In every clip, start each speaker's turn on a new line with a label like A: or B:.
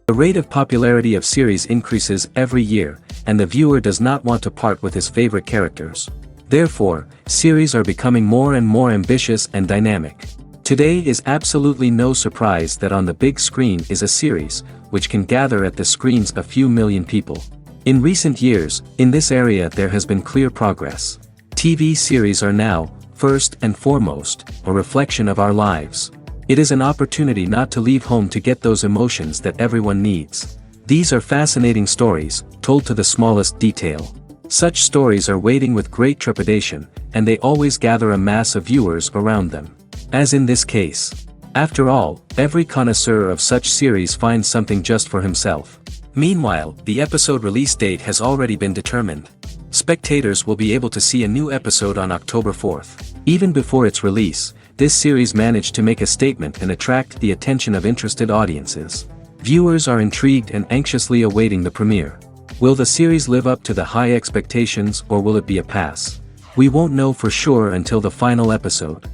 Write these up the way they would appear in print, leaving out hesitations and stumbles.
A: The rate of popularity of series increases every year, and the viewer does not want to part with his favorite characters. Therefore, series are becoming more and more ambitious and dynamic. Today is absolutely no surprise that on the big screen is a series, which can gather at the screens a few million people. In recent years, in this area there has been clear progress. TV series are now, first and foremost, a reflection of our lives. It is an opportunity not to leave home to get those emotions that everyone needs. These are fascinating stories, told to the smallest detail. Such stories are waiting with great trepidation, and they always gather a mass of viewers around them. As in this case. After all, every connoisseur of such series finds something just for himself. Meanwhile, the episode release date has already been determined. Spectators will be able to see a new episode on October 4th. Even before its release, this series managed to make a statement and attract the attention of interested audiences. Viewers are intrigued and anxiously awaiting the premiere. Will the series live up to the high expectations or will it be a pass? We won't know for sure until the final episode.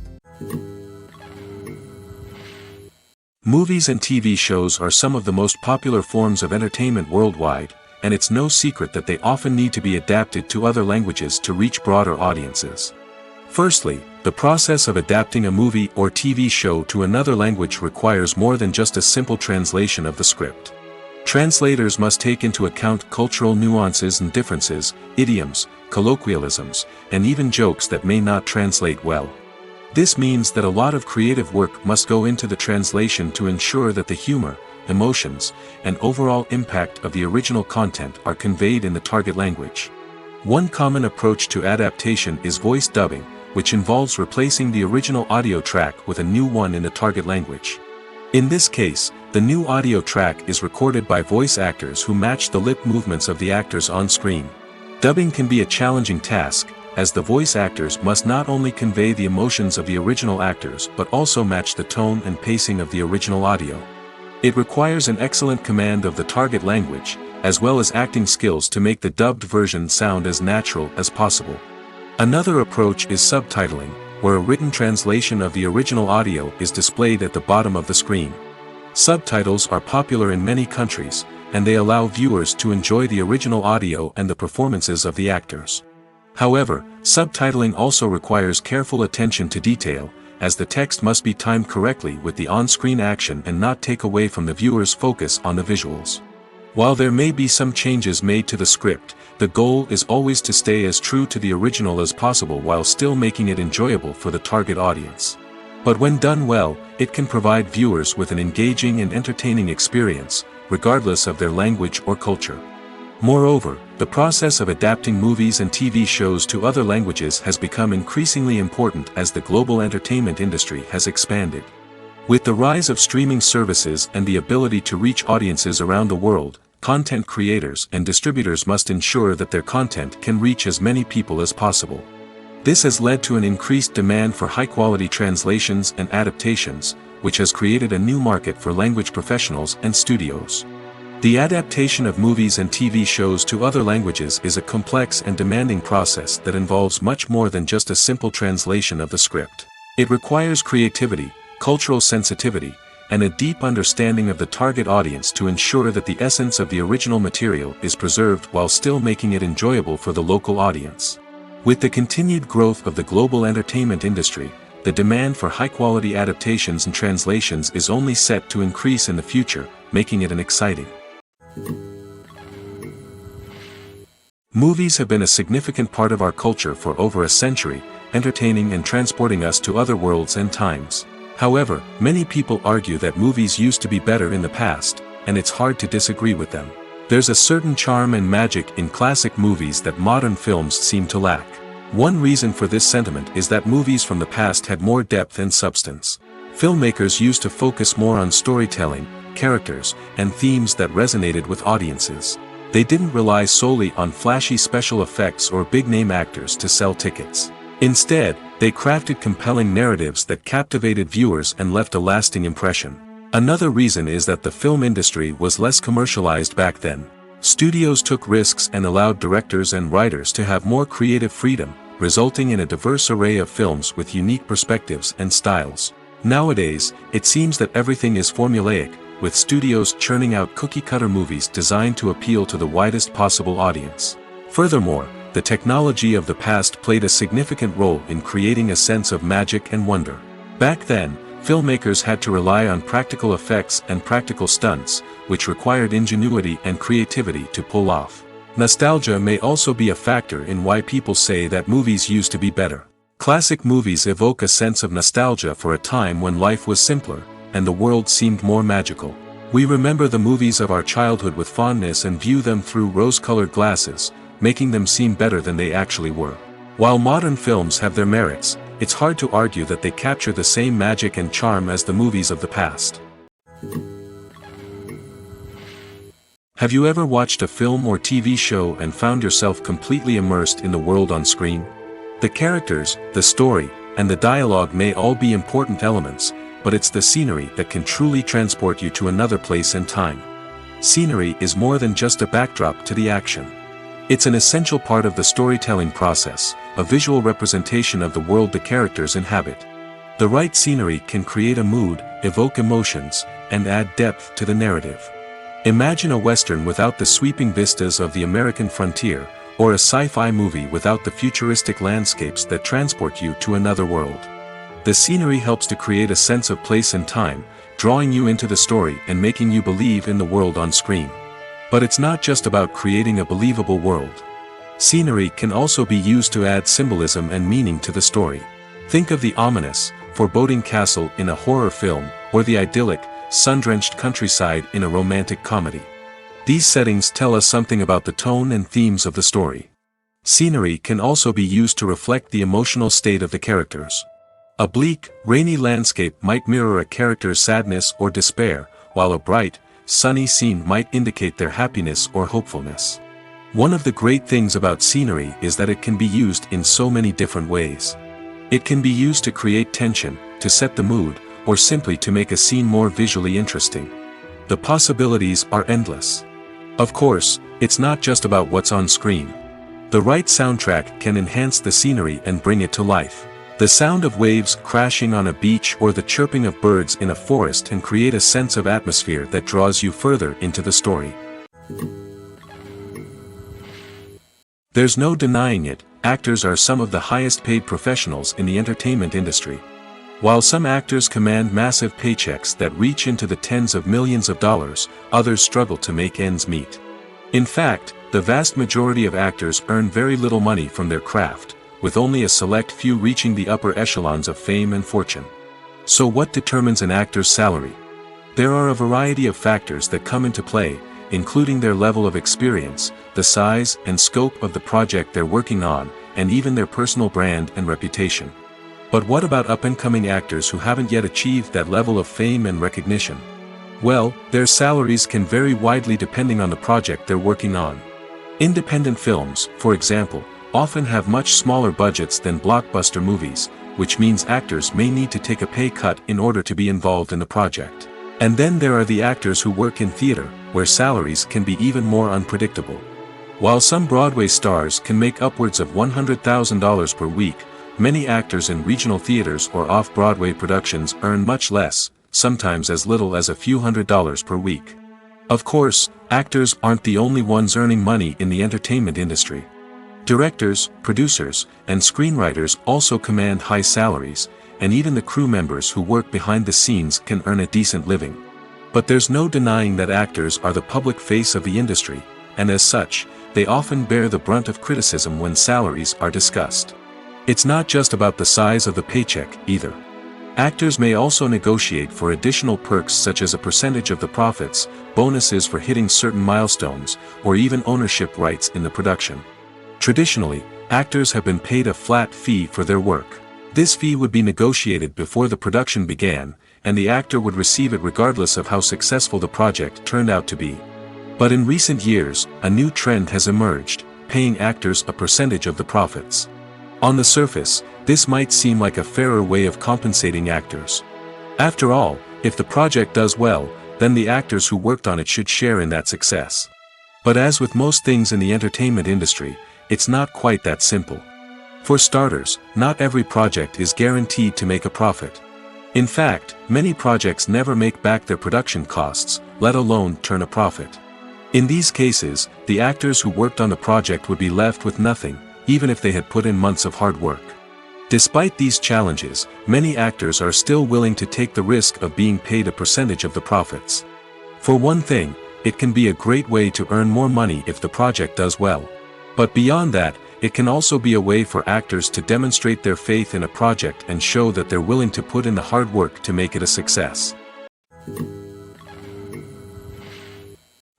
A: Movies and TV shows are some of the most popular forms of entertainment worldwide, and it's no secret that they often need to be adapted to other languages to reach broader audiences. Firstly, the process of adapting a movie or TV show to another language requires more than just a simple translation of the script. Translators must take into account cultural nuances and differences, idioms, colloquialisms, and even jokes that may not translate well. This means that a lot of creative work must go into the translation to ensure that the humor, emotions, and overall impact of the original content are conveyed in the target language. One common approach to adaptation is voice dubbing, which involves replacing the original audio track with a new one in the target language. In this case, the new audio track is recorded by voice actors who match the lip movements of the actors on screen. Dubbing can be a challenging task, as the voice actors must not only convey the emotions of the original actors but also match the tone and pacing of the original audio. It requires an excellent command of the target language, as well as acting skills to make the dubbed version sound as natural as possible. Another approach is subtitling, where a written translation of the original audio is displayed at the bottom of the screen. Subtitles are popular in many countries, and they allow viewers to enjoy the original audio and the performances of the actors. However, subtitling also requires careful attention to detail, as the text must be timed correctly with the on-screen action and not take away from the viewer's focus on the visuals. While there may be some changes made to the script, the goal is always to stay as true to the original as possible while still making it enjoyable for the target audience. But when done well, it can provide viewers with an engaging and entertaining experience, regardless of their language or culture. Moreover, the process of adapting movies and TV shows to other languages has become increasingly important as the global entertainment industry has expanded. With the rise of streaming services and the ability to reach audiences around the world, content creators and distributors must ensure that their content can reach as many people as possible. This has led to an increased demand for high-quality translations and adaptations, which has created a new market for language professionals and studios. The adaptation of movies and TV shows to other languages is a complex and demanding process that involves much more than just a simple translation of the script. It requires creativity, cultural sensitivity, and a deep understanding of the target audience to ensure that the essence of the original material is preserved while still making it enjoyable for the local audience. With the continued growth of the global entertainment industry, the demand for high-quality adaptations and translations is only set to increase in the future, making it an exciting. Movies have been a significant part of our culture for over a century, entertaining and transporting us to other worlds and times. However, many people argue that movies used to be better in the past, and it's hard to disagree with them. There's a certain charm and magic in classic movies that modern films seem to lack. One reason for this sentiment is that movies from the past had more depth and substance. Filmmakers used to focus more on storytelling, characters, and themes that resonated with audiences. They didn't rely solely on flashy special effects or big-name actors to sell tickets. Instead, they crafted compelling narratives that captivated viewers and left a lasting impression. Another reason is that the film industry was less commercialized back then. Studios took risks and allowed directors and writers to have more creative freedom, resulting in a diverse array of films with unique perspectives and styles. Nowadays, it seems that everything is formulaic, with studios churning out cookie-cutter movies designed to appeal to the widest possible audience. Furthermore, the technology of the past played a significant role in creating a sense of magic and wonder. Back then, filmmakers had to rely on practical effects and practical stunts, which required ingenuity and creativity to pull off. Nostalgia may also be a factor in why people say that movies used to be better. Classic movies evoke a sense of nostalgia for a time when life was simpler, and the world seemed more magical. We remember the movies of our childhood with fondness and view them through rose-colored glasses, making them seem better than they actually were. While modern films have their merits, it's hard to argue that they capture the same magic and charm as the movies of the past. Have you ever watched a film or TV show and found yourself completely immersed in the world on screen? The characters, the story, and the dialogue may all be important elements, but it's the scenery that can truly transport you to another place and time. Scenery is more than just a backdrop to the action. It's an essential part of the storytelling process, a visual representation of the world the characters inhabit. The right scenery can create a mood, evoke emotions, and add depth to the narrative. Imagine a Western without the sweeping vistas of the American frontier, or a sci-fi movie without the futuristic landscapes that transport you to another world. The scenery helps to create a sense of place and time, drawing you into the story and making you believe in the world on screen. But it's not just about creating a believable world. Scenery can also be used to add symbolism and meaning to the story. Think of the ominous, foreboding castle in a horror film, or the idyllic, sun-drenched countryside in a romantic comedy. These settings tell us something about the tone and themes of the story. Scenery can also be used to reflect the emotional state of the characters. A bleak, rainy landscape might mirror a character's sadness or despair, while a bright, sunny scene might indicate their happiness or hopefulness. One of the great things about scenery is that it can be used in so many different ways. It can be used to create tension, to set the mood, or simply to make a scene more visually interesting. The possibilities are endless. Of course, it's not just about what's on screen. The right soundtrack can enhance the scenery and bring it to life. The sound of waves crashing on a beach or the chirping of birds in a forest can create a sense of atmosphere that draws you further into the story. There's no denying it, actors are some of the highest paid professionals in the entertainment industry. While some actors command massive paychecks that reach into the tens of millions of dollars, others struggle to make ends meet. In fact, the vast majority of actors earn very little money from their craft, with only a select few reaching the upper echelons of fame and fortune. So what determines an actor's salary? There are a variety of factors that come into play, including their level of experience, the size and scope of the project they're working on, and even their personal brand and reputation. But what about up-and-coming actors who haven't yet achieved that level of fame and recognition? Well, their salaries can vary widely depending on the project they're working on. Independent films, for example, often have much smaller budgets than blockbuster movies, which means actors may need to take a pay cut in order to be involved in the project. And then there are the actors who work in theater, where salaries can be even more unpredictable. While some Broadway stars can make upwards of $100,000 per week, many actors in regional theaters or off-Broadway productions earn much less, sometimes as little as a few $100s per week. Of course, actors aren't the only ones earning money in the entertainment industry. Directors, producers, and screenwriters also command high salaries, and even the crew members who work behind the scenes can earn a decent living. But there's no denying that actors are the public face of the industry, and as such, they often bear the brunt of criticism when salaries are discussed. It's not just about the size of the paycheck, either. Actors may also negotiate for additional perks such as a percentage of the profits, bonuses for hitting certain milestones, or even ownership rights in the production. Traditionally, actors have been paid a flat fee for their work. This fee would be negotiated before the production began, and the actor would receive it regardless of how successful the project turned out to be. But in recent years, a new trend has emerged, paying actors a percentage of the profits. On the surface, this might seem like a fairer way of compensating actors. After all, if the project does well, then the actors who worked on it should share in that success. But as with most things in the entertainment industry, it's not quite that simple. For starters, not every project is guaranteed to make a profit. In fact, many projects never make back their production costs, let alone turn a profit. In these cases, the actors who worked on the project would be left with nothing, even if they had put in months of hard work. Despite these challenges, many actors are still willing to take the risk of being paid a percentage of the profits. For one thing, it can be a great way to earn more money if the project does well. But beyond that, it can also be a way for actors to demonstrate their faith in a project and show that they're willing to put in the hard work to make it a success.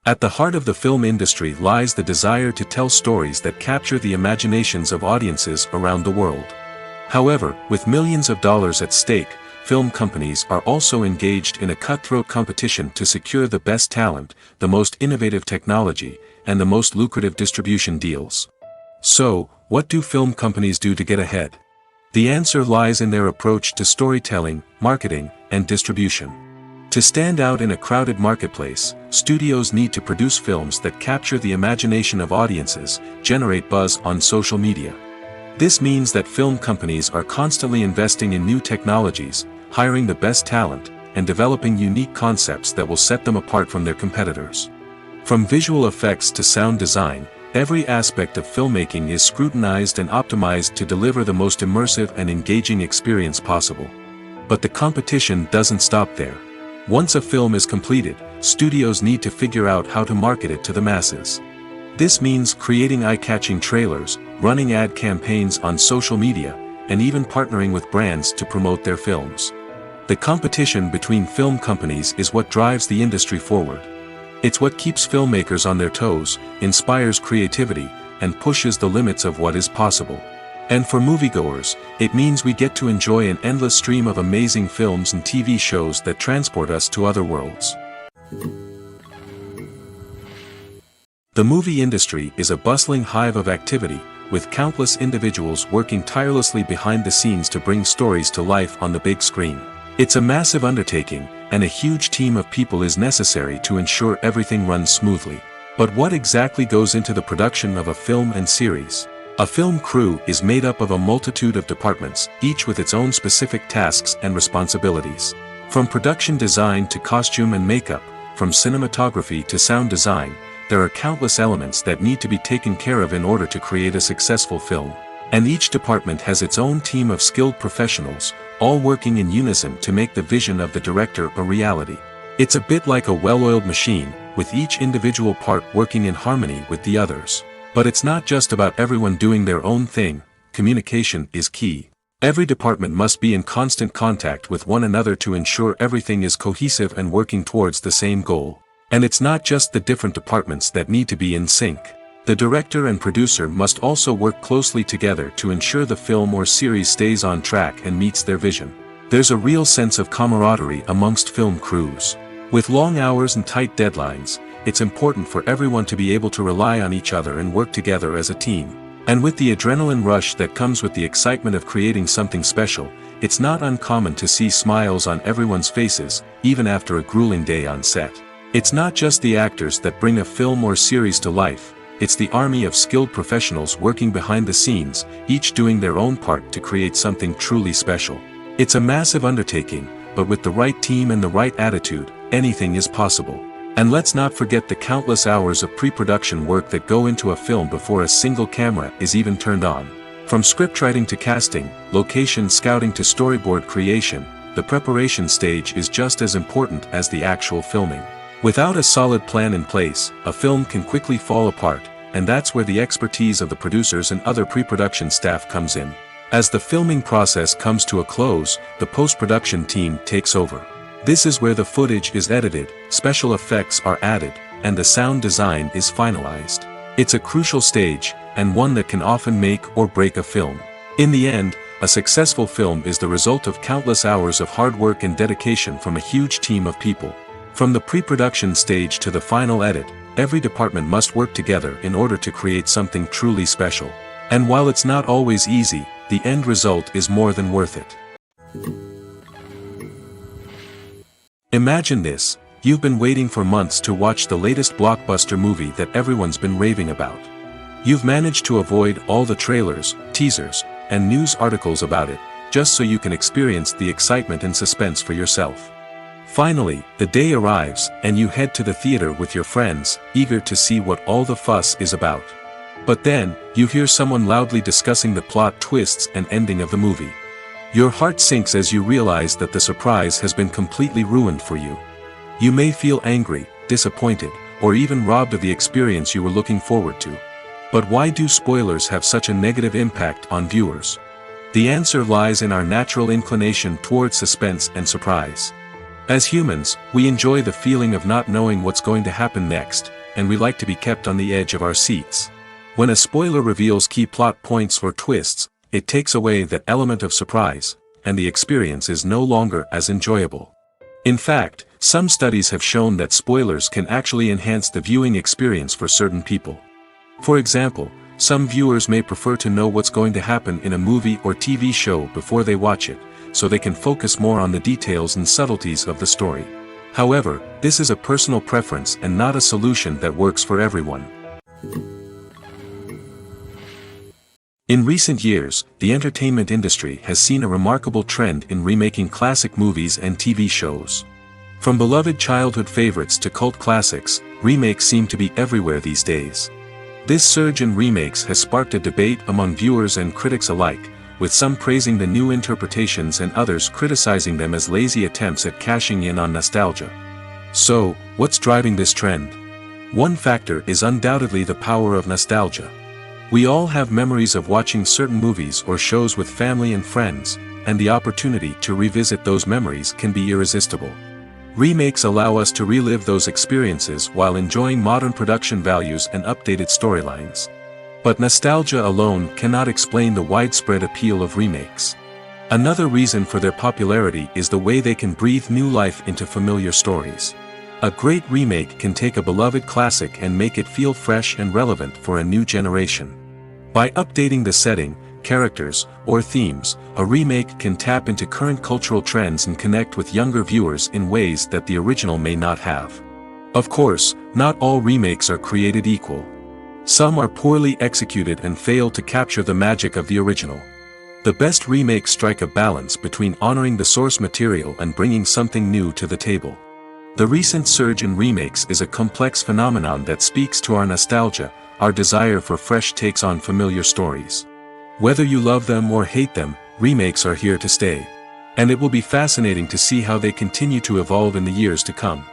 A: At the heart of the film industry lies the desire to tell stories that capture the imaginations of audiences around the world. However, with millions of dollars at stake, film companies are also engaged in a cutthroat competition to secure the best talent, the most innovative technology, and the most lucrative distribution deals. So, what do film companies do to get ahead? The answer lies in their approach to storytelling, marketing, and distribution. To stand out in a crowded marketplace, studios need to produce films that capture the imagination of audiences, generate buzz on social media. This means that film companies are constantly investing in new technologies, hiring the best talent, and developing unique concepts that will set them apart from their competitors. From visual effects to sound design, every aspect of filmmaking is scrutinized and optimized to deliver the most immersive and engaging experience possible. But the competition doesn't stop there. Once a film is completed, studios need to figure out how to market it to the masses. This means creating eye-catching trailers, running ad campaigns on social media, and even partnering with brands to promote their films. The competition between film companies is what drives the industry forward. It's what keeps filmmakers on their toes, inspires creativity, and pushes the limits of what is possible. And for moviegoers, it means we get to enjoy an endless stream of amazing films and TV shows that transport us to other worlds. The movie industry is a bustling hive of activity, with countless individuals working tirelessly behind the scenes to bring stories to life on the big screen. It's a massive undertaking, and a huge team of people is necessary to ensure everything runs smoothly. But what exactly goes into the production of a film and series? A film crew is made up of a multitude of departments, each with its own specific tasks and responsibilities. From production design to costume and makeup, from cinematography to sound design, there are countless elements that need to be taken care of in order to create a successful film. And each department has its own team of skilled professionals, all working in unison to make the vision of the director a reality. It's a bit like a well-oiled machine, with each individual part working in harmony with the others. But it's not just about everyone doing their own thing, communication is key. Every department must be in constant contact with one another to ensure everything is cohesive and working towards the same goal. And it's not just the different departments that need to be in sync. The director and producer must also work closely together to ensure the film or series stays on track and meets their vision. There's a real sense of camaraderie amongst film crews. With long hours and tight deadlines, it's important for everyone to be able to rely on each other and work together as a team. And with the adrenaline rush that comes with the excitement of creating something special, it's not uncommon to see smiles on everyone's faces, even after a grueling day on set. It's not just the actors that bring a film or series to life. It's the army of skilled professionals working behind the scenes, each doing their own part to create something truly special. It's a massive undertaking, but with the right team and the right attitude, anything is possible. And let's not forget the countless hours of pre-production work that go into a film before a single camera is even turned on. From scriptwriting to casting, location scouting to storyboard creation, the preparation stage is just as important as the actual filming. Without a solid plan in place, a film can quickly fall apart, and that's where the expertise of the producers and other pre-production staff comes in. As the filming process comes to a close, the post-production team takes over. This is where the footage is edited, special effects are added, and the sound design is finalized. It's a crucial stage, and one that can often make or break a film. In the end, a successful film is the result of countless hours of hard work and dedication from a huge team of people. From the pre-production stage to the final edit, every department must work together in order to create something truly special. And while it's not always easy, the end result is more than worth it. Imagine this: you've been waiting for months to watch the latest blockbuster movie that everyone's been raving about. You've managed to avoid all the trailers, teasers, and news articles about it, just so you can experience the excitement and suspense for yourself. Finally, the day arrives, and you head to the theater with your friends, eager to see what all the fuss is about. But then, you hear someone loudly discussing the plot twists and ending of the movie. Your heart sinks as you realize that the surprise has been completely ruined for you. You may feel angry, disappointed, or even robbed of the experience you were looking forward to. But why do spoilers have such a negative impact on viewers? The answer lies in our natural inclination toward suspense and surprise. As humans, we enjoy the feeling of not knowing what's going to happen next, and we like to be kept on the edge of our seats. When a spoiler reveals key plot points or twists, it takes away that element of surprise, and the experience is no longer as enjoyable. In fact, some studies have shown that spoilers can actually enhance the viewing experience for certain people. For example, some viewers may prefer to know what's going to happen in a movie or TV show before they watch it, so they can focus more on the details and subtleties of the story. However, this is a personal preference and not a solution that works for everyone. In recent years, the entertainment industry has seen a remarkable trend in remaking classic movies and TV shows. From beloved childhood favorites to cult classics, remakes seem to be everywhere these days. This surge in remakes has sparked a debate among viewers and critics alike, with some praising the new interpretations and others criticizing them as lazy attempts at cashing in on nostalgia. So, what's driving this trend? One factor is undoubtedly the power of nostalgia. We all have memories of watching certain movies or shows with family and friends, and the opportunity to revisit those memories can be irresistible. Remakes allow us to relive those experiences while enjoying modern production values and updated storylines. But nostalgia alone cannot explain the widespread appeal of remakes. Another reason for their popularity is the way they can breathe new life into familiar stories. A great remake can take a beloved classic and make it feel fresh and relevant for a new generation. By updating the setting, characters, or themes, a remake can tap into current cultural trends and connect with younger viewers in ways that the original may not have. Of course, not all remakes are created equal. Some are poorly executed and fail to capture the magic of the original. The best remakes strike a balance between honoring the source material and bringing something new to the table. The recent surge in remakes is a complex phenomenon that speaks to our nostalgia, our desire for fresh takes on familiar stories. Whether you love them or hate them, remakes are here to stay. And it will be fascinating to see how they continue to evolve in the years to come.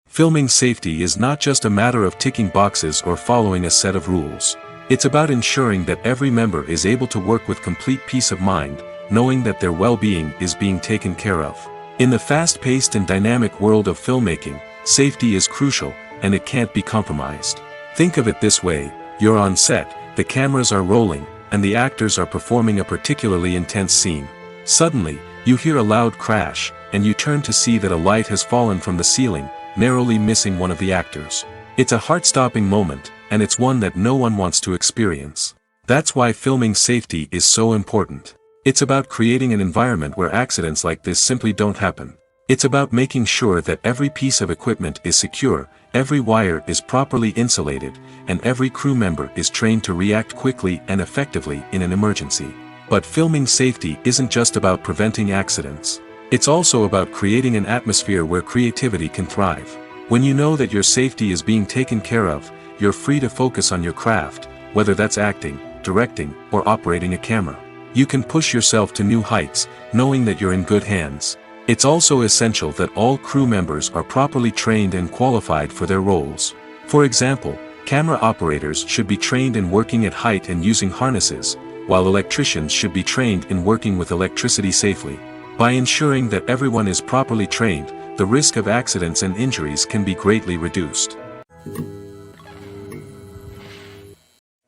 A: Filming safety is not just a matter of ticking boxes or following a set of rules. It's about ensuring that every member is able to work with complete peace of mind, knowing that their well-being is being taken care of. In the fast-paced and dynamic world of filmmaking, safety is crucial, and it can't be compromised. Think of it this way: you're on set, the cameras are rolling, and the actors are performing a particularly intense scene. Suddenly, you hear a loud crash, and you turn to see that a light has fallen from the ceiling, narrowly missing one of the actors. It's a heart-stopping moment, and it's one that no one wants to experience. That's why filming safety is so important. It's about creating an environment where accidents like this simply don't happen. It's about making sure that every piece of equipment is secure, every wire is properly insulated, and every crew member is trained to react quickly and effectively in an emergency. But filming safety isn't just about preventing accidents. It's also about creating an atmosphere where creativity can thrive. When you know that your safety is being taken care of, you're free to focus on your craft, whether that's acting, directing, or operating a camera. You can push yourself to new heights, knowing that you're in good hands. It's also essential that all crew members are properly trained and qualified for their roles. For example, camera operators should be trained in working at height and using harnesses, while electricians should be trained in working with electricity safely. By ensuring that everyone is properly trained, the risk of accidents and injuries can be greatly reduced.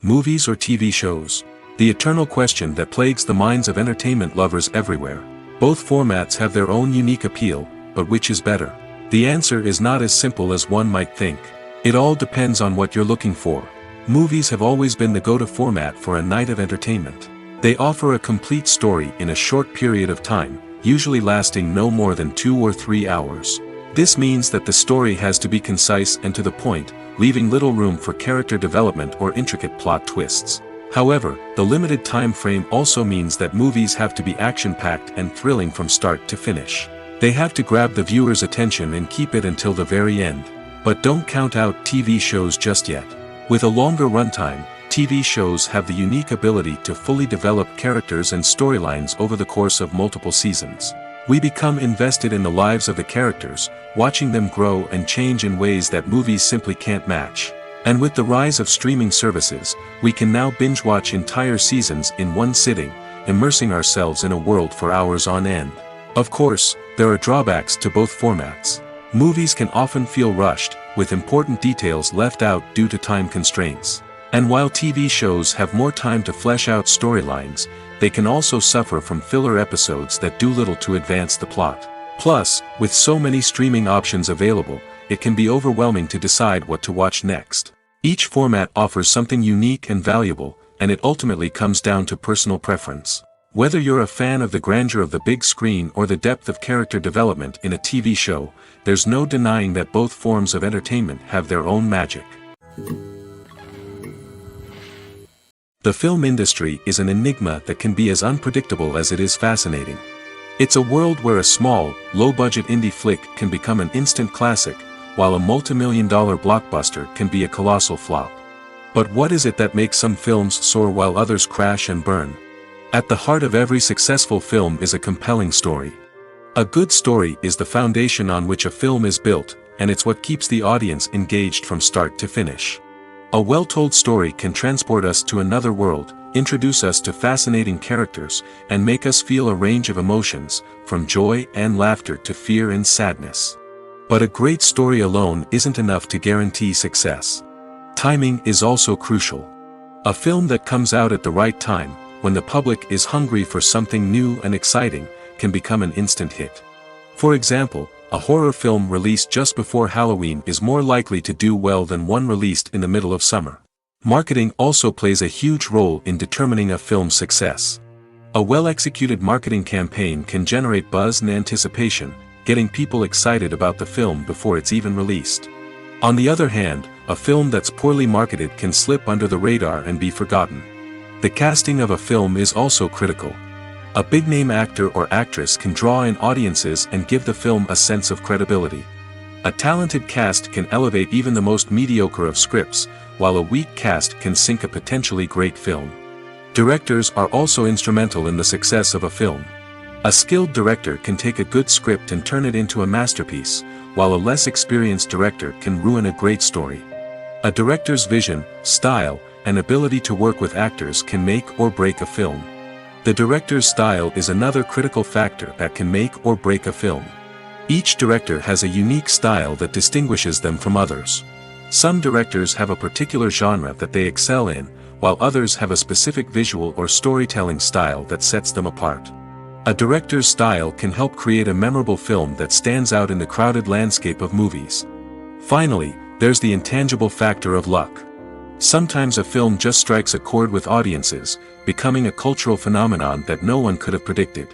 A: Movies or TV shows? The eternal question that plagues the minds of entertainment lovers everywhere. Both formats have their own unique appeal, but which is better? The answer is not as simple as one might think. It all depends on what you're looking for. Movies have always been the go-to format for a night of entertainment. They offer a complete story in a short period of time, usually lasting no more than 2 or 3 hours. This means that the story has to be concise and to the point, leaving little room for character development or intricate plot twists. However, the limited time frame also means that movies have to be action-packed and thrilling from start to finish. They have to grab the viewer's attention and keep it until the very end. But don't count out TV shows just yet. With a longer runtime, TV shows have the unique ability to fully develop characters and storylines over the course of multiple seasons. We become invested in the lives of the characters, watching them grow and change in ways that movies simply can't match. And with the rise of streaming services, we can now binge-watch entire seasons in one sitting, immersing ourselves in a world for hours on end. Of course, there are drawbacks to both formats. Movies can often feel rushed, with important details left out due to time constraints. And while TV shows have more time to flesh out storylines, they can also suffer from filler episodes that do little to advance the plot. Plus, with so many streaming options available, it can be overwhelming to decide what to watch next. Each format offers something unique and valuable, and it ultimately comes down to personal preference. Whether you're a fan of the grandeur of the big screen or the depth of character development in a TV show, there's no denying that both forms of entertainment have their own magic. The film industry is an enigma that can be as unpredictable as it is fascinating. It's a world where a small, low-budget indie flick can become an instant classic, while a multi-million-dollar blockbuster can be a colossal flop. But what is it that makes some films soar while others crash and burn? At the heart of every successful film is a compelling story. A good story is the foundation on which a film is built, and it's what keeps the audience engaged from start to finish. A well-told story can transport us to another world, introduce us to fascinating characters, and make us feel a range of emotions, from joy and laughter to fear and sadness. But a great story alone isn't enough to guarantee success. Timing is also crucial. A film that comes out at the right time, when the public is hungry for something new and exciting, can become an instant hit. For example, a horror film released just before Halloween is more likely to do well than one released in the middle of summer. Marketing also plays a huge role in determining a film's success. A well-executed marketing campaign can generate buzz and anticipation, getting people excited about the film before it's even released. On the other hand, a film that's poorly marketed can slip under the radar and be forgotten. The casting of a film is also critical. A big-name actor or actress can draw in audiences and give the film a sense of credibility. A talented cast can elevate even the most mediocre of scripts, while a weak cast can sink a potentially great film. Directors are also instrumental in the success of a film. A skilled director can take a good script and turn it into a masterpiece, while a less experienced director can ruin a great story. A director's vision, style, and ability to work with actors can make or break a film. The director's style is another critical factor that can make or break a film. Each director has a unique style that distinguishes them from others. Some directors have a particular genre that they excel in, while others have a specific visual or storytelling style that sets them apart. A director's style can help create a memorable film that stands out in the crowded landscape of movies. Finally, there's the intangible factor of luck. Sometimes a film just strikes a chord with audiences, becoming a cultural phenomenon that no one could have predicted.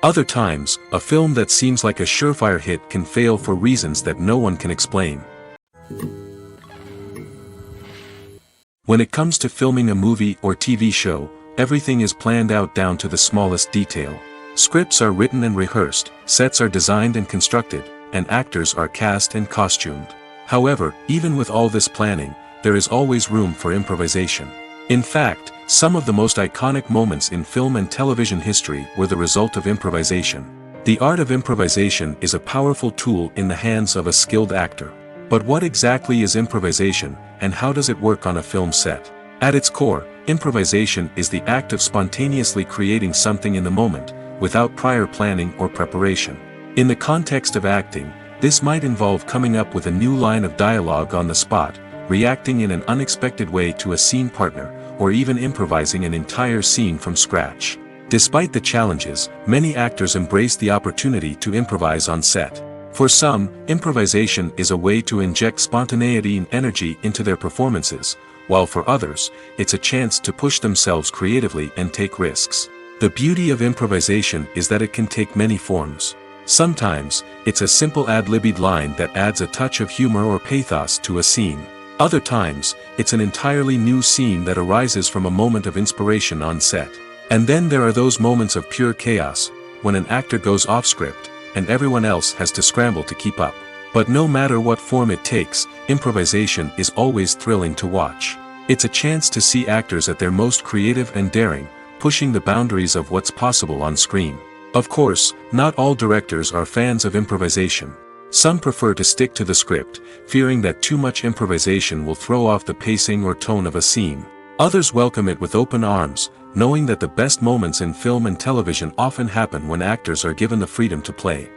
A: Other times, a film that seems like a surefire hit can fail for reasons that no one can explain. When it comes to filming a movie or TV show, everything is planned out down to the smallest detail. Scripts are written and rehearsed, sets are designed and constructed, and actors are cast and costumed. However, even with all this planning, there is always room for improvisation. In fact, some of the most iconic moments in film and television history were the result of improvisation. The art of improvisation is a powerful tool in the hands of a skilled actor. But what exactly is improvisation, and how does it work on a film set? At its core, improvisation is the act of spontaneously creating something in the moment, without prior planning or preparation. In the context of acting, this might involve coming up with a new line of dialogue on the spot, reacting in an unexpected way to a scene partner, or even improvising an entire scene from scratch. Despite the challenges, many actors embrace the opportunity to improvise on set. For some, improvisation is a way to inject spontaneity and energy into their performances, while for others, it's a chance to push themselves creatively and take risks. The beauty of improvisation is that it can take many forms. Sometimes, it's a simple ad-libbed line that adds a touch of humor or pathos to a scene. Other times, it's an entirely new scene that arises from a moment of inspiration on set. And then there are those moments of pure chaos, when an actor goes off script, and everyone else has to scramble to keep up. But no matter what form it takes, improvisation is always thrilling to watch. It's a chance to see actors at their most creative and daring, pushing the boundaries of what's possible on screen. Of course, not all directors are fans of improvisation. Some prefer to stick to the script, fearing that too much improvisation will throw off the pacing or tone of a scene. Others welcome it with open arms, knowing that the best moments in film and television often happen when actors are given the freedom to play.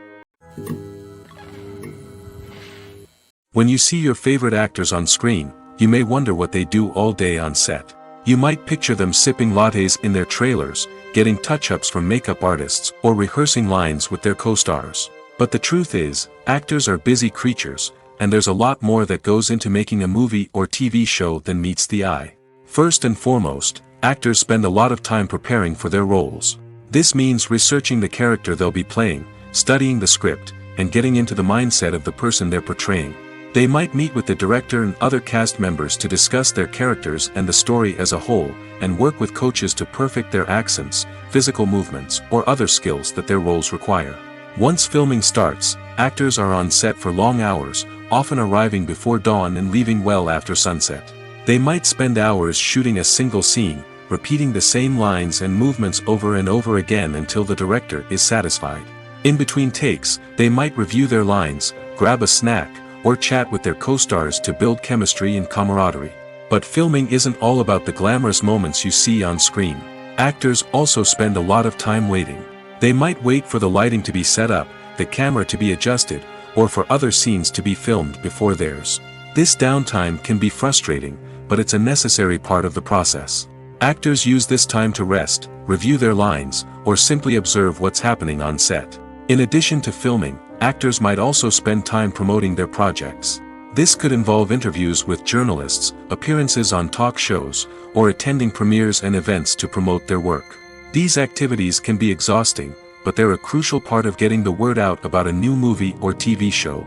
A: When you see your favorite actors on screen, you may wonder what they do all day on set. You might picture them sipping lattes in their trailers, getting touch-ups from makeup artists, or rehearsing lines with their co-stars. But the truth is, actors are busy creatures, and there's a lot more that goes into making a movie or TV show than meets the eye. First and foremost, actors spend a lot of time preparing for their roles. This means researching the character they'll be playing, studying the script, and getting into the mindset of the person they're portraying. They might meet with the director and other cast members to discuss their characters and the story as a whole, and work with coaches to perfect their accents, physical movements, or other skills that their roles require. Once filming starts, actors are on set for long hours, often arriving before dawn and leaving well after sunset. They might spend hours shooting a single scene, repeating the same lines and movements over and over again until the director is satisfied. In between takes, they might review their lines, grab a snack, or chat with their co-stars to build chemistry and camaraderie. But filming isn't all about the glamorous moments you see on screen. Actors also spend a lot of time waiting. They might wait for the lighting to be set up, the camera to be adjusted, or for other scenes to be filmed before theirs. This downtime can be frustrating, but it's a necessary part of the process. Actors use this time to rest, review their lines, or simply observe what's happening on set. In addition to filming, actors might also spend time promoting their projects. This could involve interviews with journalists, appearances on talk shows, or attending premieres and events to promote their work. These activities can be exhausting, but they're a crucial part of getting the word out about a new movie or TV show.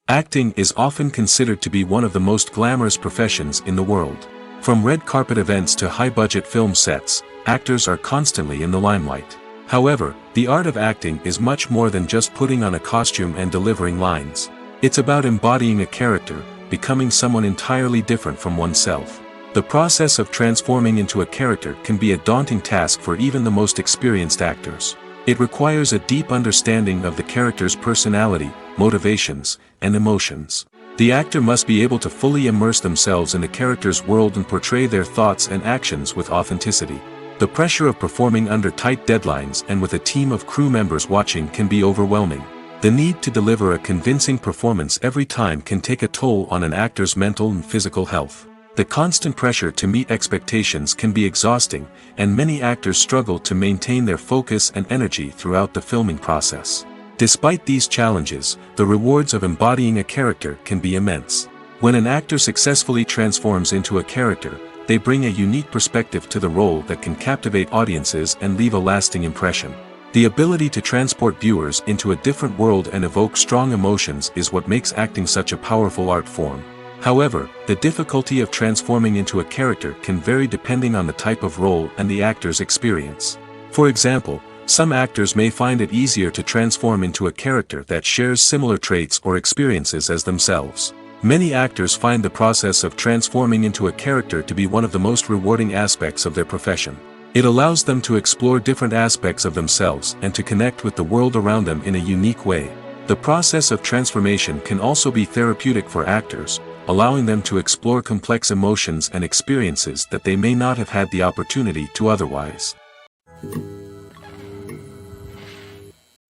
A: Acting is often considered to be one of the most glamorous professions in the world. From red carpet events to high-budget film sets, actors are constantly in the limelight. However, the art of acting is much more than just putting on a costume and delivering lines. It's about embodying a character, becoming someone entirely different from oneself. The process of transforming into a character can be a daunting task for even the most experienced actors. It requires a deep understanding of the character's personality, motivations, and emotions. The actor must be able to fully immerse themselves in the character's world and portray their thoughts and actions with authenticity. The pressure of performing under tight deadlines and with a team of crew members watching can be overwhelming. The need to deliver a convincing performance every time can take a toll on an actor's mental and physical health. The constant pressure to meet expectations can be exhausting, and many actors struggle to maintain their focus and energy throughout the filming process. Despite these challenges, the rewards of embodying a character can be immense. When an actor successfully transforms into a character, they bring a unique perspective to the role that can captivate audiences and leave a lasting impression. The ability to transport viewers into a different world and evoke strong emotions is what makes acting such a powerful art form. However, the difficulty of transforming into a character can vary depending on the type of role and the actor's experience. For example, some actors may find it easier to transform into a character that shares similar traits or experiences as themselves. Many actors find the process of transforming into a character to be one of the most rewarding aspects of their profession. It allows them to explore different aspects of themselves and to connect with the world around them in a unique way. The process of transformation can also be therapeutic for actors, allowing them to explore complex emotions and experiences that they may not have had the opportunity to otherwise.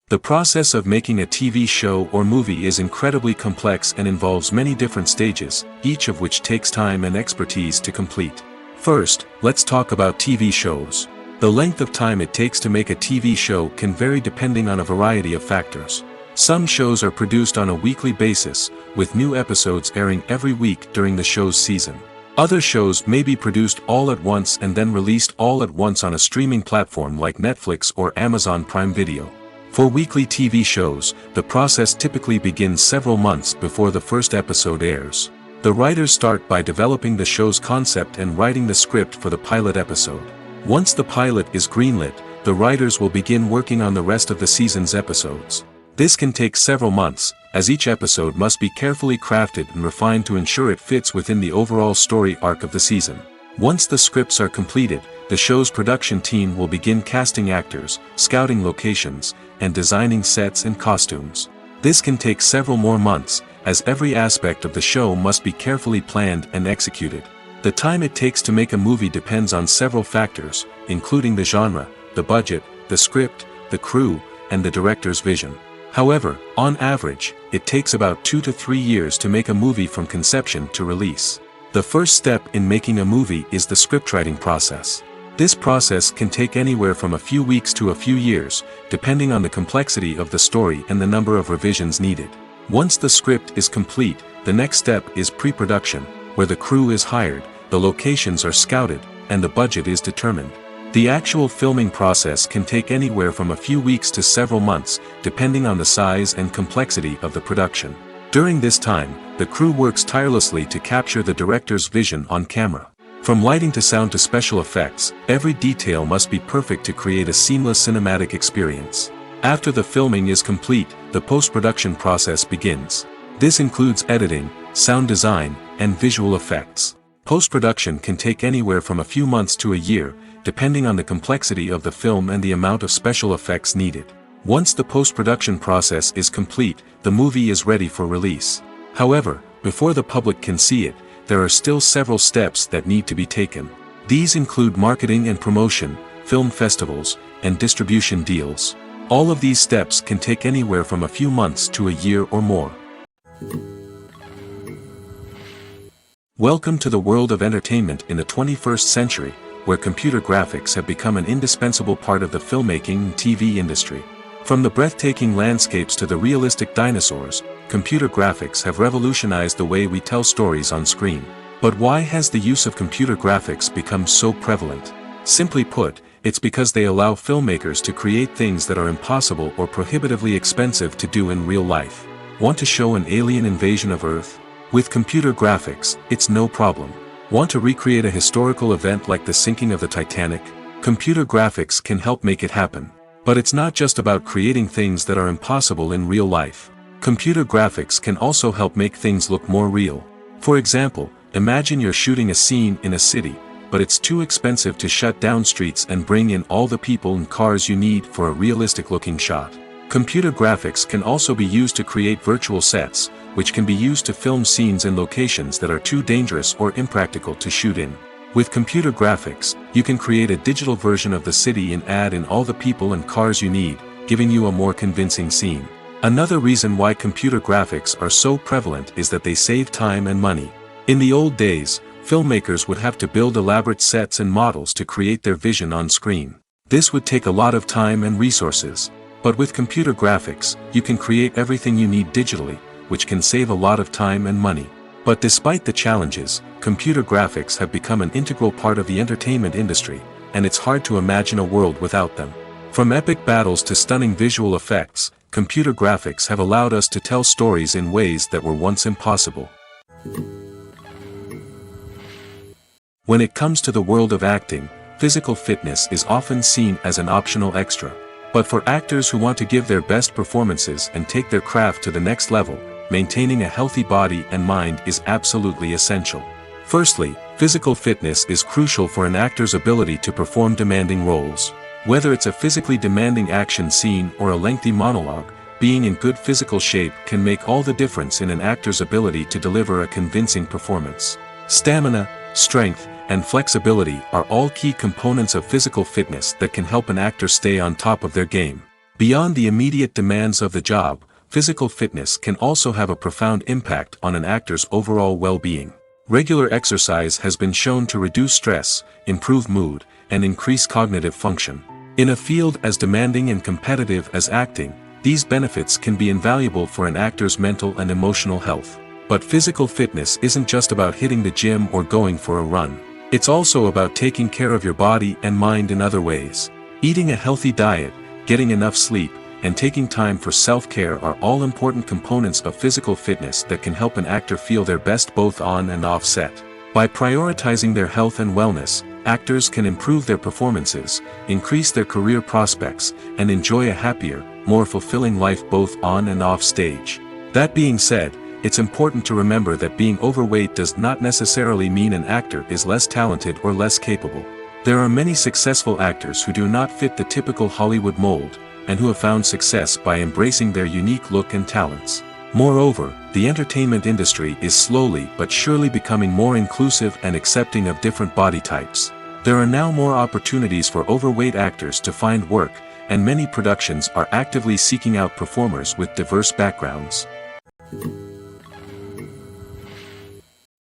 A: The process of making a TV show or movie is incredibly complex and involves many different stages, each of which takes time and expertise to complete. First, let's talk about TV shows. The length of time it takes to make a TV show can vary depending on a variety of factors. Some shows are produced on a weekly basis, with new episodes airing every week during the show's season. Other shows may be produced all at once and then released all at once on a streaming platform like Netflix or Amazon Prime Video. For weekly TV shows, the process typically begins several months before the first episode airs. The writers start by developing the show's concept and writing the script for the pilot episode. Once the pilot is greenlit, the writers will begin working on the rest of the season's episodes. This can take several months, as each episode must be carefully crafted and refined to ensure it fits within the overall story arc of the season. Once the scripts are completed, the show's production team will begin casting actors, scouting locations, and designing sets and costumes. This can take several more months, as every aspect of the show must be carefully planned and executed. The time it takes to make a movie depends on several factors, including the genre, the budget, the script, the crew, and the director's vision. However, on average, it takes about 2 to 3 years to make a movie from conception to release. The first step in making a movie is the scriptwriting process. This process can take anywhere from a few weeks to a few years, depending on the complexity of the story and the number of revisions needed. Once the script is complete, the next step is pre-production, where the crew is hired, the locations are scouted, and the budget is determined. The actual filming process can take anywhere from a few weeks to several months, depending on the size and complexity of the production. During this time, the crew works tirelessly to capture the director's vision on camera. From lighting to sound to special effects, every detail must be perfect to create a seamless cinematic experience. After the filming is complete, the post-production process begins. This includes editing, sound design, and visual effects. Post-production can take anywhere from a few months to a year, depending on the complexity of the film and the amount of special effects needed. Once the post-production process is complete, the movie is ready for release. However, before the public can see it, there are still several steps that need to be taken. These include marketing and promotion, film festivals, and distribution deals. All of these steps can take anywhere from a few months to a year or more. Welcome to the world of entertainment in the 21st century, where computer graphics have become an indispensable part of the filmmaking and TV industry. From the breathtaking landscapes to the realistic dinosaurs, computer graphics have revolutionized the way we tell stories on screen. But why has the use of computer graphics become so prevalent? Simply put, it's because they allow filmmakers to create things that are impossible or prohibitively expensive to do in real life. Want to show an alien invasion of Earth? With computer graphics, it's no problem. Want to recreate a historical event like the sinking of the Titanic? Computer graphics can help make it happen. But it's not just about creating things that are impossible in real life. Computer graphics can also help make things look more real. For example, imagine you're shooting a scene in a city, but it's too expensive to shut down streets and bring in all the people and cars you need for a realistic-looking shot. Computer graphics can also be used to create virtual sets, which can be used to film scenes in locations that are too dangerous or impractical to shoot in. With computer graphics, you can create a digital version of the city and add in all the people and cars you need, giving you a more convincing scene. Another reason why computer graphics are so prevalent is that they save time and money. In the old days, filmmakers would have to build elaborate sets and models to create their vision on screen. This would take a lot of time and resources. But with computer graphics, you can create everything you need digitally, which can save a lot of time and money. But despite the challenges, computer graphics have become an integral part of the entertainment industry, and it's hard to imagine a world without them. From epic battles to stunning visual effects, computer graphics have allowed us to tell stories in ways that were once impossible. When it comes to the world of acting, physical fitness is often seen as an optional extra. But for actors who want to give their best performances and take their craft to the next level, maintaining a healthy body and mind is absolutely essential. Firstly, physical fitness is crucial for an actor's ability to perform demanding roles. Whether it's a physically demanding action scene or a lengthy monologue, being in good physical shape can make all the difference in an actor's ability to deliver a convincing performance. Stamina, strength, and flexibility are all key components of physical fitness that can help an actor stay on top of their game. Beyond the immediate demands of the job, physical fitness can also have a profound impact on an actor's overall well-being. Regular exercise has been shown to reduce stress, improve mood, and increase cognitive function. In a field as demanding and competitive as acting, these benefits can be invaluable for an actor's mental and emotional health. But physical fitness isn't just about hitting the gym or going for a run. It's also about taking care of your body and mind in other ways. Eating a healthy diet, getting enough sleep, and taking time for self-care are all important components of physical fitness that can help an actor feel their best both on and off set. By prioritizing their health and wellness, actors can improve their performances, increase their career prospects, and enjoy a happier, more fulfilling life both on and off stage. That being said, it's important to remember that being overweight does not necessarily mean an actor is less talented or less capable. There are many successful actors who do not fit the typical Hollywood mold, and who have found success by embracing their unique look and talents. Moreover, the entertainment industry is slowly but surely becoming more inclusive and accepting of different body types. There are now more opportunities for overweight actors to find work, and many productions are actively seeking out performers with diverse backgrounds.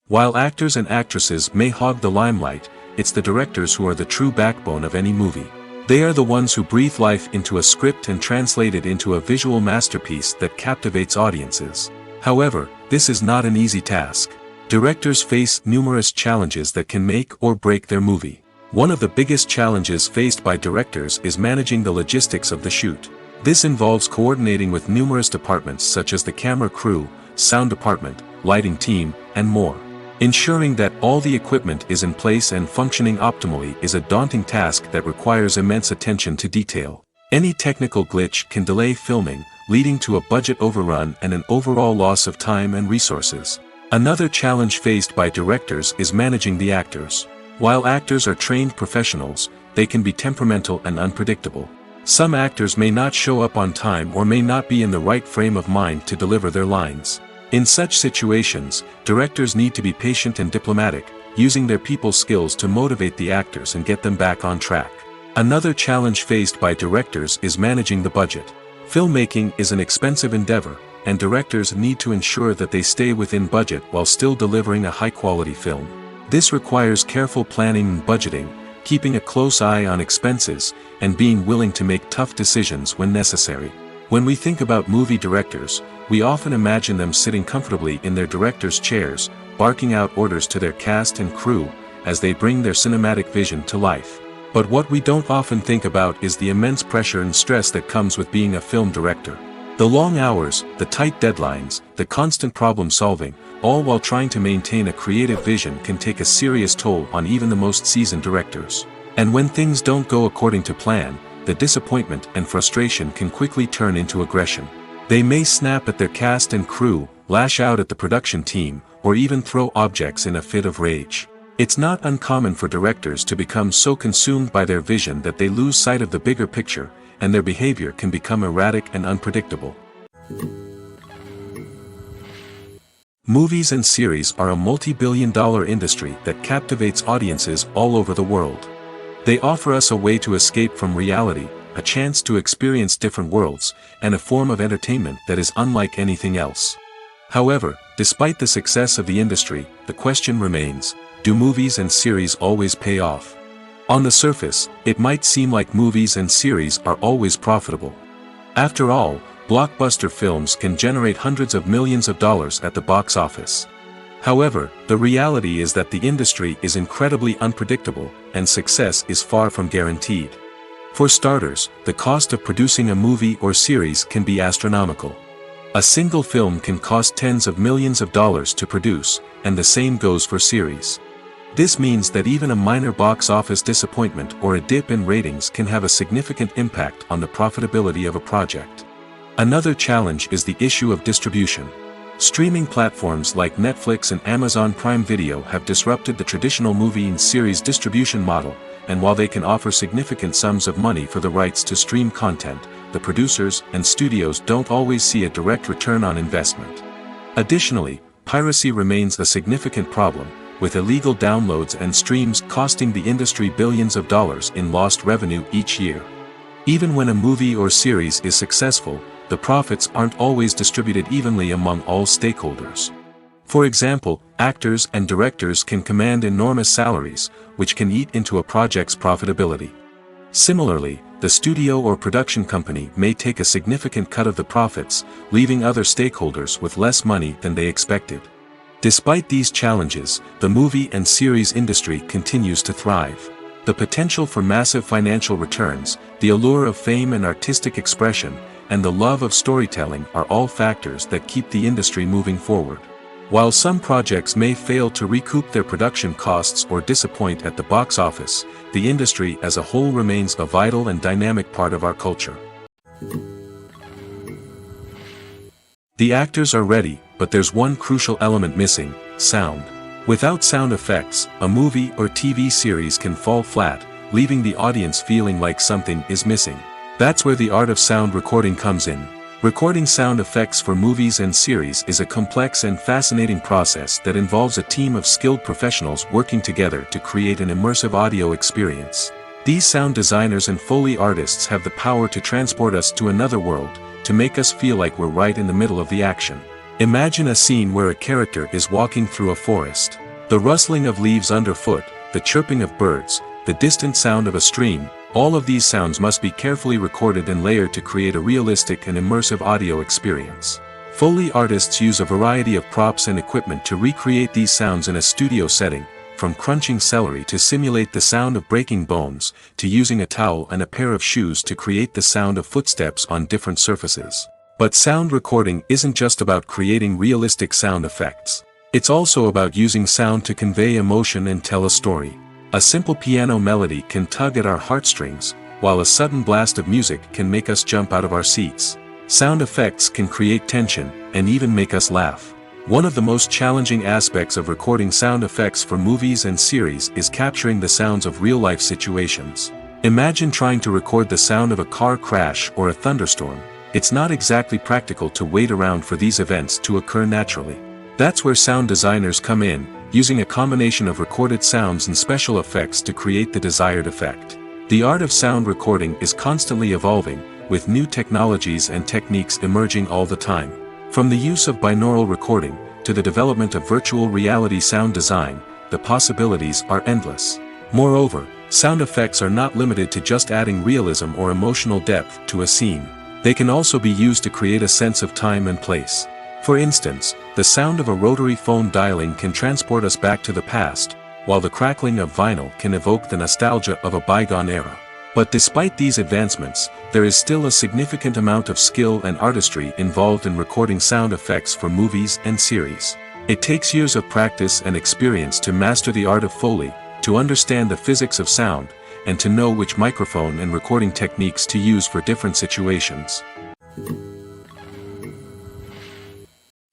A: While actors and actresses may hog the limelight, it's the directors who are the true backbone of any movie. They are the ones who breathe life into a script and translate it into a visual masterpiece that captivates audiences. However, this is not an easy task. Directors face numerous challenges that can make or break their movie. One of the biggest challenges faced by directors is managing the logistics of the shoot. This involves coordinating with numerous departments such as the camera crew, sound department, lighting team, and more. Ensuring that all the equipment is in place and functioning optimally is a daunting task that requires immense attention to detail. Any technical glitch can delay filming, leading to a budget overrun and an overall loss of time and resources. Another challenge faced by directors is managing the actors. While actors are trained professionals, they can be temperamental and unpredictable. Some actors may not show up on time or may not be in the right frame of mind to deliver their lines. In such situations, directors need to be patient and diplomatic, using their people skills to motivate the actors and get them back on track. Another challenge faced by directors is managing the budget. Filmmaking is an expensive endeavor, and directors need to ensure that they stay within budget while still delivering a high-quality film. This requires careful planning and budgeting, keeping a close eye on expenses, and being willing to make tough decisions when necessary. When we think about movie directors, we often imagine them sitting comfortably in their director's chairs, barking out orders to their cast and crew, as they bring their cinematic vision to life. But what we don't often think about is the immense pressure and stress that comes with being a film director. The long hours, the tight deadlines, the constant problem solving, all while trying to maintain a creative vision can take a serious toll on even the most seasoned directors. And when things don't go according to plan, the disappointment and frustration can quickly turn into aggression. They may snap at their cast and crew, lash out at the production team, or even throw objects in a fit of rage. It's not uncommon for directors to become so consumed by their vision that they lose sight of the bigger picture, and their behavior can become erratic and unpredictable. Movies and series are a multi-billion-dollar industry that captivates audiences all over the world. They offer us a way to escape from reality, a chance to experience different worlds, and a form of entertainment that is unlike anything else. However, despite the success of the industry, the question remains, do movies and series always pay off? On the surface, it might seem like movies and series are always profitable. After all, blockbuster films can generate hundreds of millions of dollars at the box office. However, the reality is that the industry is incredibly unpredictable, and success is far from guaranteed. For starters, the cost of producing a movie or series can be astronomical. A single film can cost tens of millions of dollars to produce, and the same goes for series. This means that even a minor box office disappointment or a dip in ratings can have a significant impact on the profitability of a project. Another challenge is the issue of distribution. Streaming platforms like Netflix and Amazon Prime Video have disrupted the traditional movie and series distribution model, and while they can offer significant sums of money for the rights to stream content, the producers and studios don't always see a direct return on investment. Additionally, piracy remains a significant problem, with illegal downloads and streams costing the industry billions of dollars in lost revenue each year. Even when a movie or series is successful, the profits aren't always distributed evenly among all stakeholders. For example, actors and directors can command enormous salaries, which can eat into a project's profitability. Similarly, the studio or production company may take a significant cut of the profits, leaving other stakeholders with less money than they expected. Despite these challenges, the movie and series industry continues to thrive. The potential for massive financial returns, the allure of fame and artistic expression, and the love of storytelling are all factors that keep the industry moving forward. While some projects may fail to recoup their production costs or disappoint at the box office, the industry as a whole remains a vital and dynamic part of our culture. The actors are ready, but there's one crucial element missing: sound. Without sound effects, a movie or TV series can fall flat, leaving the audience feeling like something is missing. That's where the art of sound recording comes in. Recording sound effects for movies and series is a complex and fascinating process that involves a team of skilled professionals working together to create an immersive audio experience. These sound designers and Foley artists have the power to transport us to another world, to make us feel like we're right in the middle of the action. Imagine a scene where a character is walking through a forest. The rustling of leaves underfoot, the chirping of birds, the distant sound of a stream, all of these sounds must be carefully recorded and layered to create a realistic and immersive audio experience. Foley artists use a variety of props and equipment to recreate these sounds in a studio setting, from crunching celery to simulate the sound of breaking bones, to using a towel and a pair of shoes to create the sound of footsteps on different surfaces. But sound recording isn't just about creating realistic sound effects. It's also about using sound to convey emotion and tell a story. A simple piano melody can tug at our heartstrings, while a sudden blast of music can make us jump out of our seats. Sound effects can create tension, and even make us laugh. One of the most challenging aspects of recording sound effects for movies and series is capturing the sounds of real-life situations. Imagine trying to record the sound of a car crash or a thunderstorm. It's not exactly practical to wait around for these events to occur naturally. That's where sound designers come in, using a combination of recorded sounds and special effects to create the desired effect. The art of sound recording is constantly evolving, with new technologies and techniques emerging all the time. From the use of binaural recording, to the development of virtual reality sound design, the possibilities are endless. Moreover, sound effects are not limited to just adding realism or emotional depth to a scene. They can also be used to create a sense of time and place. For instance, the sound of a rotary phone dialing can transport us back to the past, while the crackling of vinyl can evoke the nostalgia of a bygone era. But despite these advancements, there is still a significant amount of skill and artistry involved in recording sound effects for movies and series. It takes years of practice and experience to master the art of Foley, to understand the physics of sound, and to know which microphone and recording techniques to use for different situations.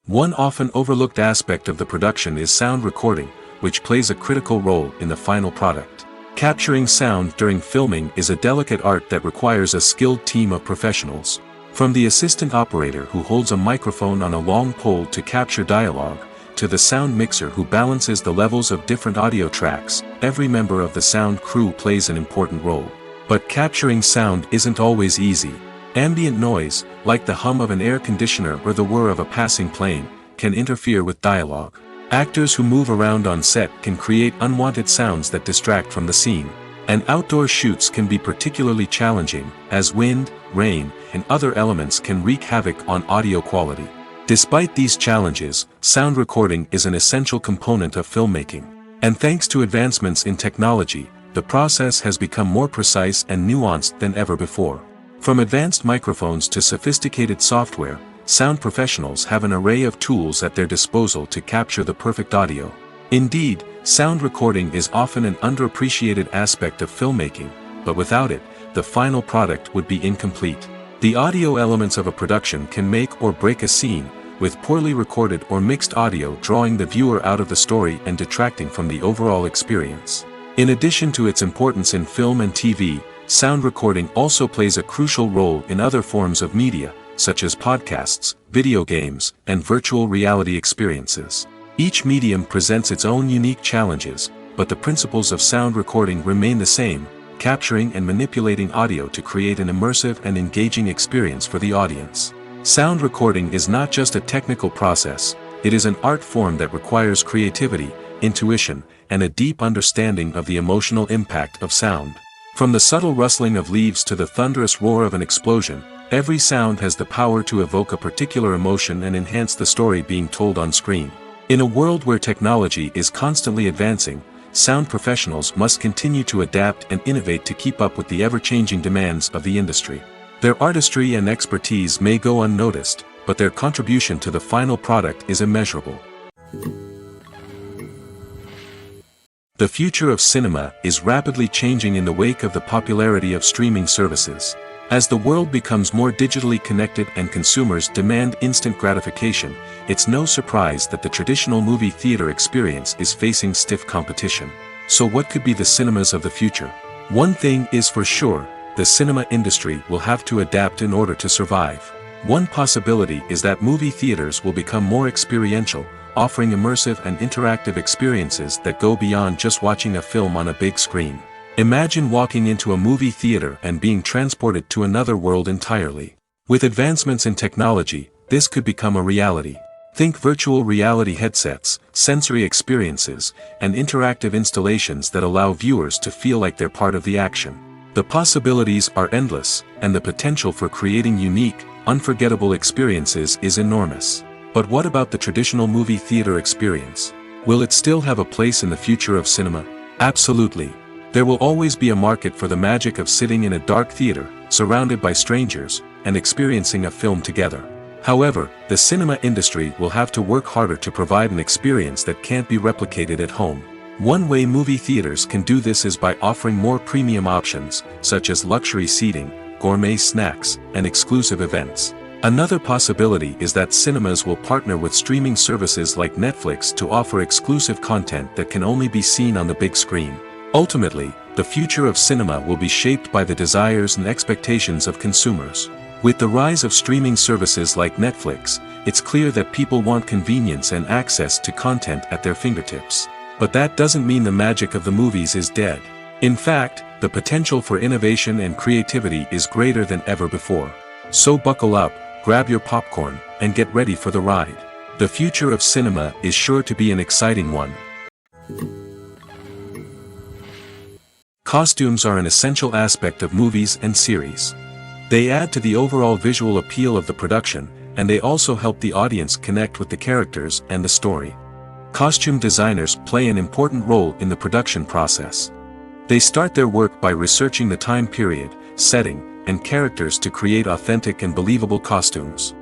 A: One often overlooked aspect of the production is sound recording, which plays a critical role in the final product. Capturing sound during filming is a delicate art that requires a skilled team of professionals. From the assistant operator who holds a microphone on a long pole to capture dialogue, to the sound mixer who balances the levels of different audio tracks, every member of the sound crew plays an important role. But capturing sound isn't always easy. Ambient noise, like the hum of an air conditioner or the whir of a passing plane, can interfere with dialogue. Actors who move around on set can create unwanted sounds that distract from the scene. And outdoor shoots can be particularly challenging, as wind, rain, and other elements can wreak havoc on audio quality. Despite these challenges, sound recording is an essential component of filmmaking. And thanks to advancements in technology, the process has become more precise and nuanced than ever before. From advanced microphones to sophisticated software, sound professionals have an array of tools at their disposal to capture the perfect audio. Indeed, sound recording is often an underappreciated aspect of filmmaking, but without it, the final product would be incomplete. The audio elements of a production can make or break a scene, with poorly recorded or mixed audio drawing the viewer out of the story and detracting from the overall experience. In addition to its importance in film and TV, sound recording also plays a crucial role in other forms of media, such as podcasts, video games, and virtual reality experiences. Each medium presents its own unique challenges, but the principles of sound recording remain the same: capturing and manipulating audio to create an immersive and engaging experience for the audience. Sound recording is not just a technical process, it is an art form that requires creativity, intuition, and a deep understanding of the emotional impact of sound. From the subtle rustling of leaves to the thunderous roar of an explosion, every sound has the power to evoke a particular emotion and enhance the story being told on screen. In a world where technology is constantly advancing, sound professionals must continue to adapt and innovate to keep up with the ever-changing demands of the industry. Their artistry and expertise may go unnoticed, but their contribution to the final product is immeasurable. The future of cinema is rapidly changing in the wake of the popularity of streaming services. As the world becomes more digitally connected and consumers demand instant gratification, it's no surprise that the traditional movie theater experience is facing stiff competition. So what could be the cinemas of the future? One thing is for sure, the cinema industry will have to adapt in order to survive. One possibility is that movie theaters will become more experiential, offering immersive and interactive experiences that go beyond just watching a film on a big screen. Imagine walking into a movie theater and being transported to another world entirely. With advancements in technology, this could become a reality. Think virtual reality headsets, sensory experiences, and interactive installations that allow viewers to feel like they're part of the action. The possibilities are endless, and the potential for creating unique, unforgettable experiences is enormous. But what about the traditional movie theater experience? Will it still have a place in the future of cinema? Absolutely. There will always be a market for the magic of sitting in a dark theater, surrounded by strangers, and experiencing a film together. However, the cinema industry will have to work harder to provide an experience that can't be replicated at home. One way movie theaters can do this is by offering more premium options, such as luxury seating, gourmet snacks, and exclusive events. Another possibility is that cinemas will partner with streaming services like Netflix to offer exclusive content that can only be seen on the big screen. Ultimately, the future of cinema will be shaped by the desires and expectations of consumers. With the rise of streaming services like Netflix, it's clear that people want convenience and access to content at their fingertips. But that doesn't mean the magic of the movies is dead. In fact, the potential for innovation and creativity is greater than ever before. So buckle up, grab your popcorn, and get ready for the ride. The future of cinema is sure to be an exciting one. Costumes are an essential aspect of movies and series. They add to the overall visual appeal of the production, and they also help the audience connect with the characters and the story. Costume designers play an important role in the production process. They start their work by researching the time period, setting, and characters to create authentic and believable costumes.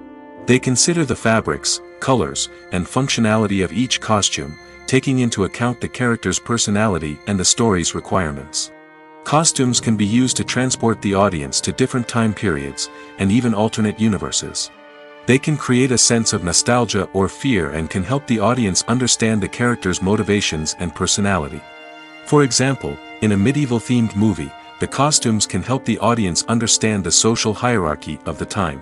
A: They consider the fabrics, colors, and functionality of each costume, taking into account the character's personality and the story's requirements. Costumes can be used to transport the audience to different time periods, and even alternate universes. They can create a sense of nostalgia or fear and can help the audience understand the character's motivations and personality. For example, in a medieval-themed movie, the costumes can help the audience understand the social hierarchy of the time.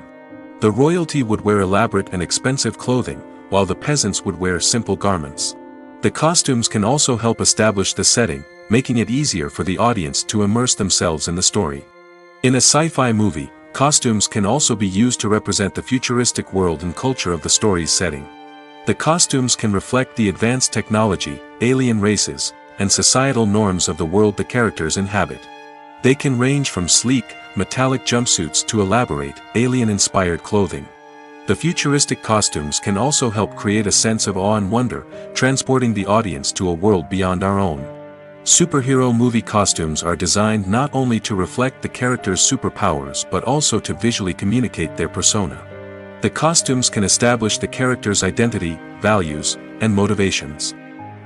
A: The royalty would wear elaborate and expensive clothing, while the peasants would wear simple garments. The costumes can also help establish the setting, making it easier for the audience to immerse themselves in the story. In a sci-fi movie, costumes can also be used to represent the futuristic world and culture of the story's setting. The costumes can reflect the advanced technology, alien races, and societal norms of the world the characters inhabit. They can range from sleek, metallic jumpsuits to elaborate, alien-inspired clothing. The futuristic costumes can also help create a sense of awe and wonder, transporting the audience to a world beyond our own. Superhero movie costumes are designed not only to reflect the character's superpowers but also to visually communicate their persona. The costumes can establish the character's identity, values, and motivations.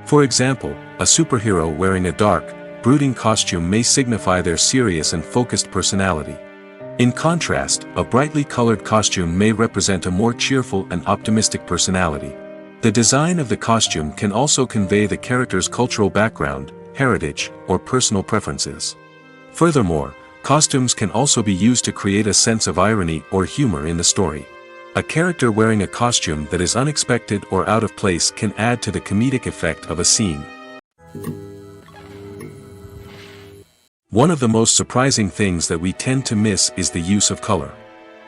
A: For example, a superhero wearing a dark, brooding costume may signify their serious and focused personality. In contrast, a brightly colored costume may represent a more cheerful and optimistic personality. The design of the costume can also convey the character's cultural background, heritage, or personal preferences. Furthermore, costumes can also be used to create a sense of irony or humor in the story. A character wearing a costume that is unexpected or out of place can add to the comedic effect of a scene. One of the most surprising things that we tend to miss is the use of color.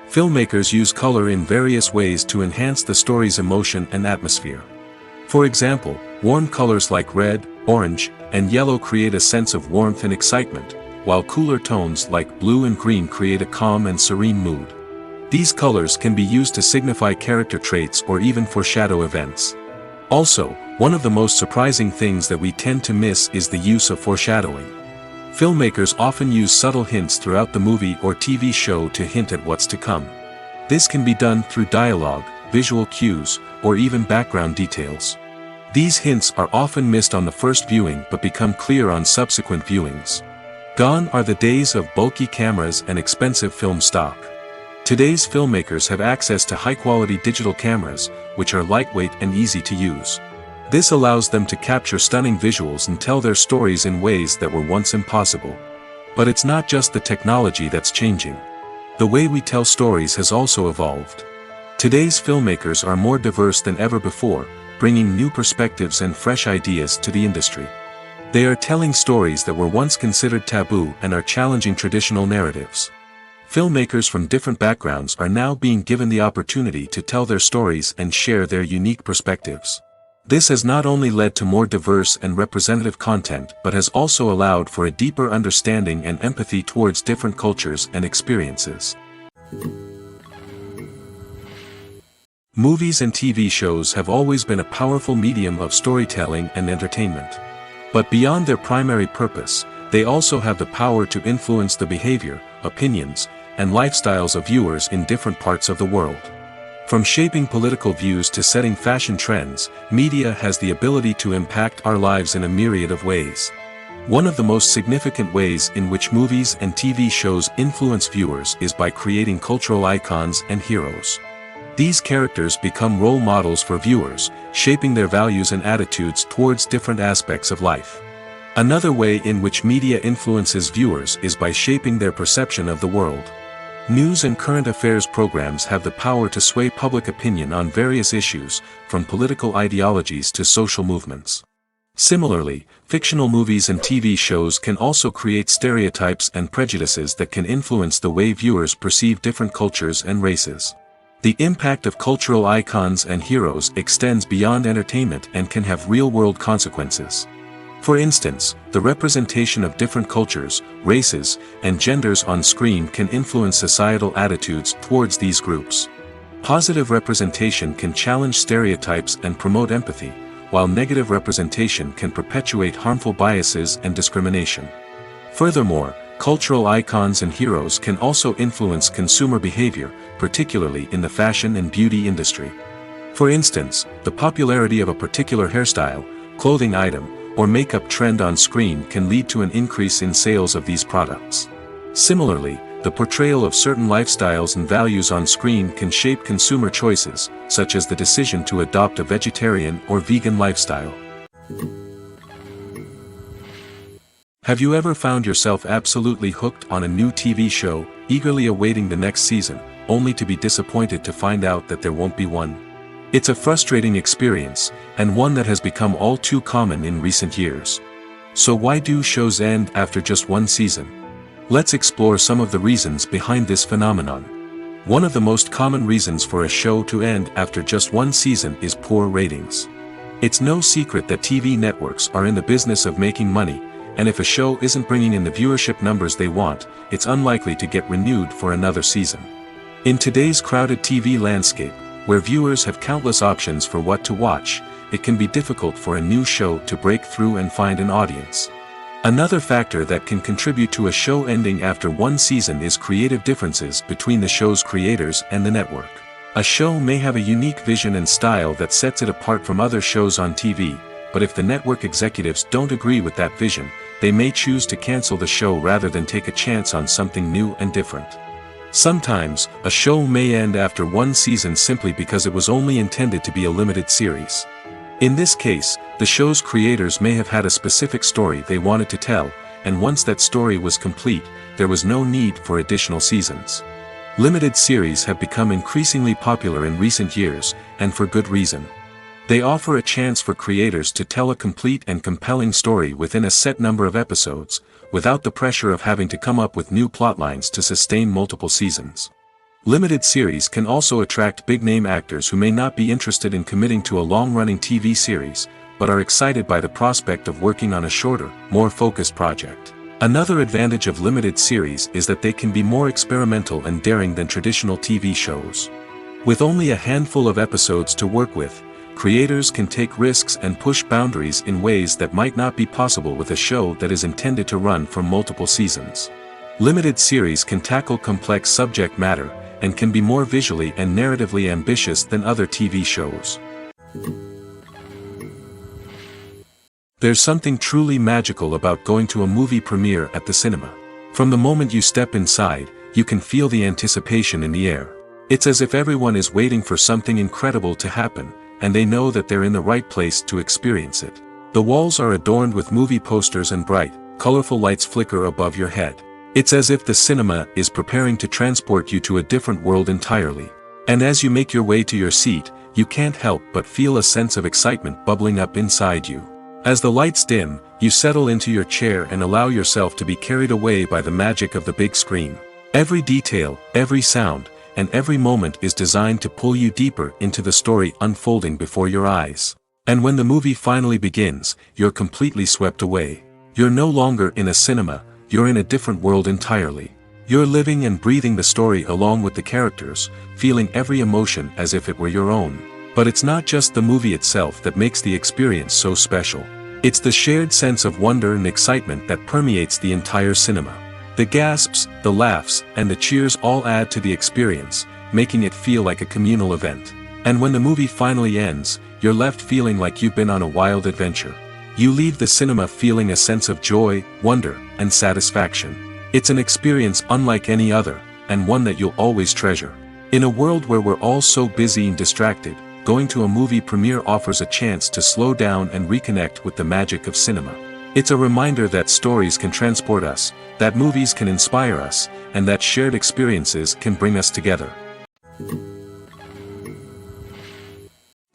A: Filmmakers use color in various ways to enhance the story's emotion and atmosphere. For example, warm colors like red, orange, and yellow create a sense of warmth and excitement, while cooler tones like blue and green create a calm and serene mood. These colors can be used to signify character traits or even foreshadow events. Also, one of the most surprising things that we tend to miss is the use of foreshadowing. Filmmakers often use subtle hints throughout the movie or TV show to hint at what's to come. This can be done through dialogue, visual cues, or even background details. These hints are often missed on the first viewing but become clear on subsequent viewings. Gone are the days of bulky cameras and expensive film stock. Today's filmmakers have access to high-quality digital cameras, which are lightweight and easy to use. This allows them to capture stunning visuals and tell their stories in ways that were once impossible. But it's not just the technology that's changing. The way we tell stories has also evolved. Today's filmmakers are more diverse than ever before, bringing new perspectives and fresh ideas to the industry. They are telling stories that were once considered taboo and are challenging traditional narratives. Filmmakers from different backgrounds are now being given the opportunity to tell their stories and share their unique perspectives. This has not only led to more diverse and representative content but has also allowed for a deeper understanding and empathy towards different cultures and experiences. Movies and TV shows have always been a powerful medium of storytelling and entertainment. But beyond their primary purpose, they also have the power to influence the behavior, opinions, and lifestyles of viewers in different parts of the world. From shaping political views to setting fashion trends, media has the ability to impact our lives in a myriad of ways. One of the most significant ways in which movies and TV shows influence viewers is by creating cultural icons and heroes. These characters become role models for viewers, shaping their values and attitudes towards different aspects of life. Another way in which media influences viewers is by shaping their perception of the world. News and current affairs programs have the power to sway public opinion on various issues, from political ideologies to social movements. Similarly, fictional movies and TV shows can also create stereotypes and prejudices that can influence the way viewers perceive different cultures and races. The impact of cultural icons and heroes extends beyond entertainment and can have real-world consequences. For instance, the representation of different cultures, races, and genders on screen can influence societal attitudes towards these groups. Positive representation can challenge stereotypes and promote empathy, while negative representation can perpetuate harmful biases and discrimination. Furthermore, cultural icons and heroes can also influence consumer behavior, particularly in the fashion and beauty industry. For instance, the popularity of a particular hairstyle, clothing item, or makeup trend on screen can lead to an increase in sales of these products. Similarly, the portrayal of certain lifestyles and values on screen can shape consumer choices, such as the decision to adopt a vegetarian or vegan lifestyle. Have you ever found yourself absolutely hooked on a new TV show, eagerly awaiting the next season, only to be disappointed to find out that there won't be one? It's a frustrating experience, and one that has become all too common in recent years. So why do shows end after just one season? Let's explore some of the reasons behind this phenomenon. One of the most common reasons for a show to end after just one season is poor ratings. It's no secret that TV networks are in the business of making money, and if a show isn't bringing in the viewership numbers they want, it's unlikely to get renewed for another season. In today's crowded TV landscape, where viewers have countless options for what to watch, it can be difficult for a new show to break through and find an audience. Another factor that can contribute to a show ending after one season is creative differences between the show's creators and the network. A show may have a unique vision and style that sets it apart from other shows on TV, but if the network executives don't agree with that vision, they may choose to cancel the show rather than take a chance on something new and different. Sometimes, a show may end after one season simply because it was only intended to be a limited series. In this case, the show's creators may have had a specific story they wanted to tell, and once that story was complete, there was no need for additional seasons. Limited series have become increasingly popular in recent years, and for good reason. They offer a chance for creators to tell a complete and compelling story within a set number of episodes, without the pressure of having to come up with new plotlines to sustain multiple seasons. Limited series can also attract big-name actors who may not be interested in committing to a long-running TV series, but are excited by the prospect of working on a shorter, more focused project. Another advantage of limited series is that they can be more experimental and daring than traditional TV shows. With only a handful of episodes to work with, creators can take risks and push boundaries in ways that might not be possible with a show that is intended to run for multiple seasons. Limited series can tackle complex subject matter, and can be more visually and narratively ambitious than other TV shows. There's something truly magical about going to a movie premiere at the cinema. From the moment you step inside, you can feel the anticipation in the air. It's as if everyone is waiting for something incredible to happen, and they know that they're in the right place to experience it. The walls are adorned with movie posters and bright, colorful lights flicker above your head. It's as if the cinema is preparing to transport you to a different world entirely. And as you make your way to your seat, you can't help but feel a sense of excitement bubbling up inside you. As the lights dim, you settle into your chair and allow yourself to be carried away by the magic of the big screen. Every detail, every sound, and every moment is designed to pull you deeper into the story unfolding before your eyes. And when the movie finally begins, you're completely swept away. You're no longer in a cinema, you're in a different world entirely. You're living and breathing the story along with the characters, feeling every emotion as if it were your own. But it's not just the movie itself that makes the experience so special. It's the shared sense of wonder and excitement that permeates the entire cinema. The gasps, the laughs, and the cheers all add to the experience, making it feel like a communal event. And when the movie finally ends, you're left feeling like you've been on a wild adventure. You leave the cinema feeling a sense of joy, wonder, and satisfaction. It's an experience unlike any other, and one that you'll always treasure. In a world where we're all so busy and distracted, going to a movie premiere offers a chance to slow down and reconnect with the magic of cinema. It's a reminder that stories can transport us, that movies can inspire us, and that shared experiences can bring us together.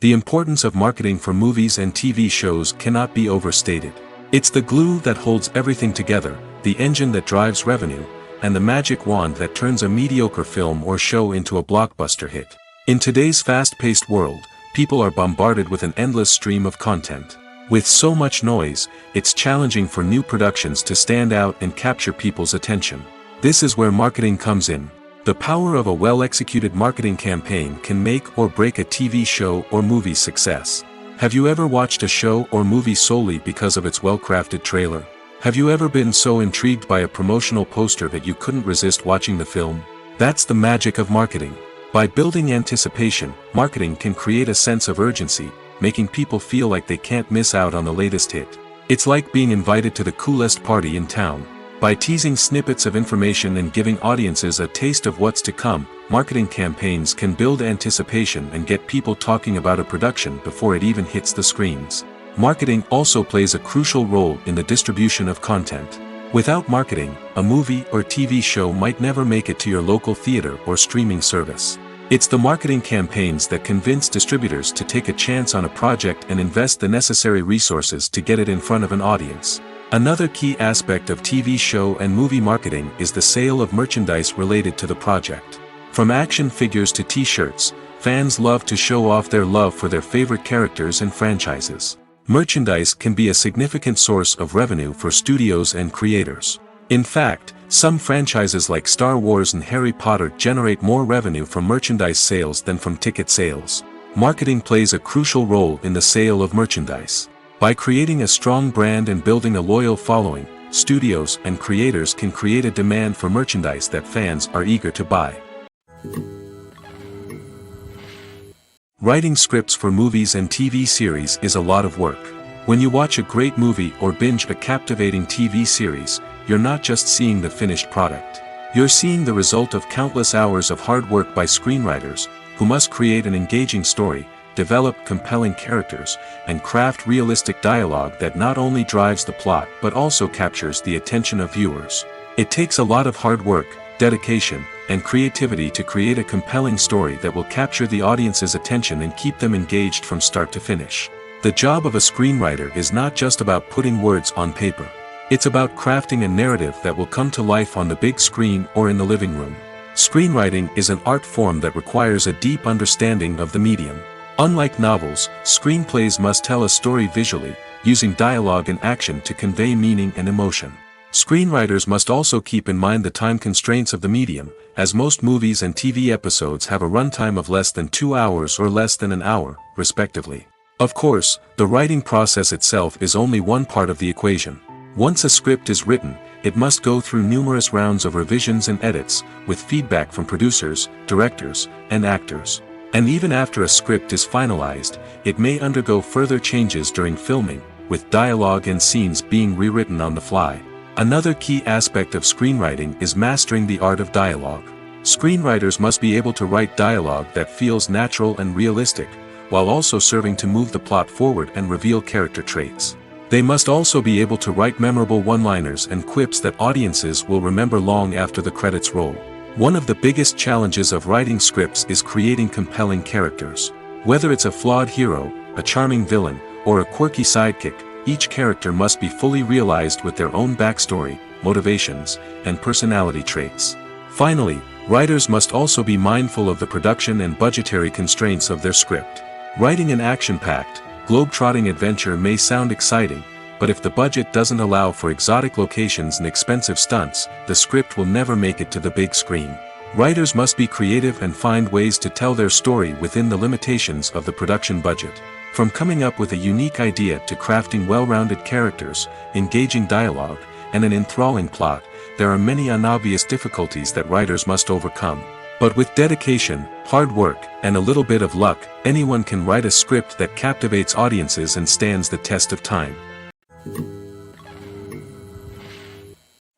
A: The importance of marketing for movies and TV shows cannot be overstated. It's the glue that holds everything together, the engine that drives revenue, and the magic wand that turns a mediocre film or show into a blockbuster hit. In today's fast-paced world, people are bombarded with an endless stream of content. With so much noise, it's challenging for new productions to stand out and capture people's attention. This is where marketing comes in. The power of a well-executed marketing campaign can make or break a TV show or movie's success. Have you ever watched a show or movie solely because of its well-crafted trailer? Have you ever been so intrigued by a promotional poster that you couldn't resist watching the film? That's the magic of marketing. By building anticipation, marketing can create a sense of urgency, making people feel like they can't miss out on the latest hit. It's like being invited to the coolest party in town. By teasing snippets of information and giving audiences a taste of what's to come, marketing campaigns can build anticipation and get people talking about a production before it even hits the screens. Marketing also plays a crucial role in the distribution of content. Without marketing, a movie or TV show might never make it to your local theater or streaming service. It's the marketing campaigns that convince distributors to take a chance on a project and invest the necessary resources to get it in front of an audience. Another key aspect of TV show and movie marketing is the sale of merchandise related to the project. From action figures to t-shirts, fans love to show off their love for their favorite characters and franchises. Merchandise can be a significant source of revenue for studios and creators. In fact, some franchises like Star Wars and Harry Potter generate more revenue from merchandise sales than from ticket sales. Marketing plays a crucial role in the sale of merchandise. By creating a strong brand and building a loyal following, studios and creators can create a demand for merchandise that fans are eager to buy. Writing scripts for movies and TV series is a lot of work. When you watch a great movie or binge a captivating TV series, you're not just seeing the finished product. You're seeing the result of countless hours of hard work by screenwriters, who must create an engaging story, develop compelling characters, and craft realistic dialogue that not only drives the plot but also captures the attention of viewers. It takes a lot of hard work, dedication, and creativity to create a compelling story that will capture the audience's attention and keep them engaged from start to finish. The job of a screenwriter is not just about putting words on paper. It's about crafting a narrative that will come to life on the big screen or in the living room. Screenwriting is an art form that requires a deep understanding of the medium. Unlike novels, screenplays must tell a story visually, using dialogue and action to convey meaning and emotion. Screenwriters must also keep in mind the time constraints of the medium, as most movies and TV episodes have a runtime of less than 2 hours or less than an hour, respectively. Of course, the writing process itself is only one part of the equation. Once a script is written, it must go through numerous rounds of revisions and edits, with feedback from producers, directors, and actors. And even after a script is finalized, it may undergo further changes during filming, with dialogue and scenes being rewritten on the fly. Another key aspect of screenwriting is mastering the art of dialogue. Screenwriters must be able to write dialogue that feels natural and realistic, while also serving to move the plot forward and reveal character traits. They must also be able to write memorable one-liners and quips that audiences will remember long after the credits roll. One of the biggest challenges of writing scripts is creating compelling characters. Whether it's a flawed hero, a charming villain, or a quirky sidekick, each character must be fully realized with their own backstory, motivations, and personality traits. Finally, writers must also be mindful of the production and budgetary constraints of their script. Writing an action-packed, globe-trotting adventure may sound exciting, but if the budget doesn't allow for exotic locations and expensive stunts, the script will never make it to the big screen. Writers must be creative and find ways to tell their story within the limitations of the production budget. From coming up with a unique idea to crafting well-rounded characters, engaging dialogue, and an enthralling plot, there are many unobvious difficulties that writers must overcome. But with dedication, hard work, and a little bit of luck, anyone can write a script that captivates audiences and stands the test of time.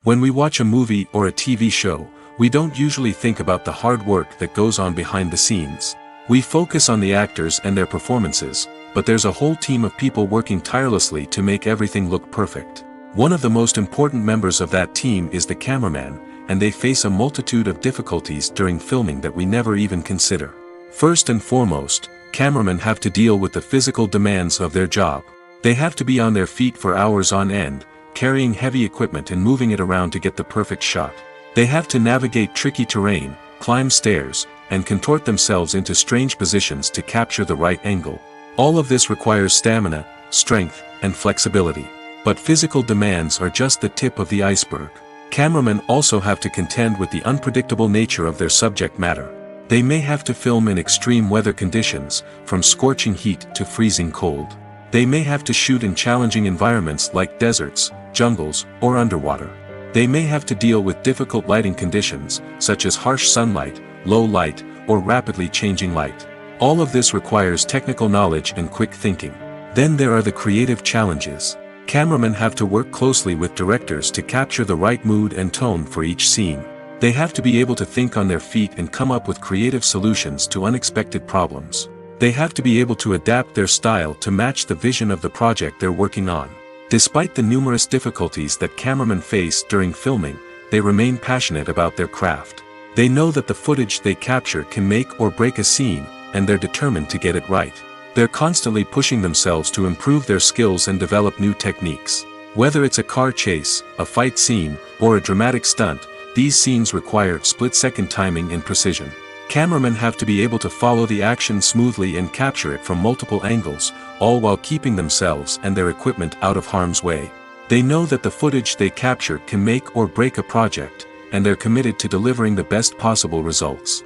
A: When we watch a movie or a TV show, we don't usually think about the hard work that goes on behind the scenes. We focus on the actors and their performances, but there's a whole team of people working tirelessly to make everything look perfect. One of the most important members of that team is the cameraman, and they face a multitude of difficulties during filming that we never even consider. First and foremost, cameramen have to deal with the physical demands of their job. They have to be on their feet for hours on end, carrying heavy equipment and moving it around to get the perfect shot. They have to navigate tricky terrain, climb stairs, and contort themselves into strange positions to capture the right angle. All of this requires stamina, strength, and flexibility. But physical demands are just the tip of the iceberg. Cameramen also have to contend with the unpredictable nature of their subject matter. They may have to film in extreme weather conditions, from scorching heat to freezing cold. They may have to shoot in challenging environments like deserts, jungles, or underwater. They may have to deal with difficult lighting conditions, such as harsh sunlight, low light, or rapidly changing light. All of this requires technical knowledge and quick thinking. Then there are the creative challenges. Cameramen have to work closely with directors to capture the right mood and tone for each scene. They have to be able to think on their feet and come up with creative solutions to unexpected problems. They have to be able to adapt their style to match the vision of the project they're working on. Despite the numerous difficulties that cameramen face during filming, they remain passionate about their craft. They know that the footage they capture can make or break a scene, and they're determined to get it right. They're constantly pushing themselves to improve their skills and develop new techniques. Whether it's a car chase, a fight scene, or a dramatic stunt, these scenes require split-second timing and precision. Cameramen have to be able to follow the action smoothly and capture it from multiple angles, all while keeping themselves and their equipment out of harm's way. They know that the footage they capture can make or break a project, and they're committed to delivering the best possible results.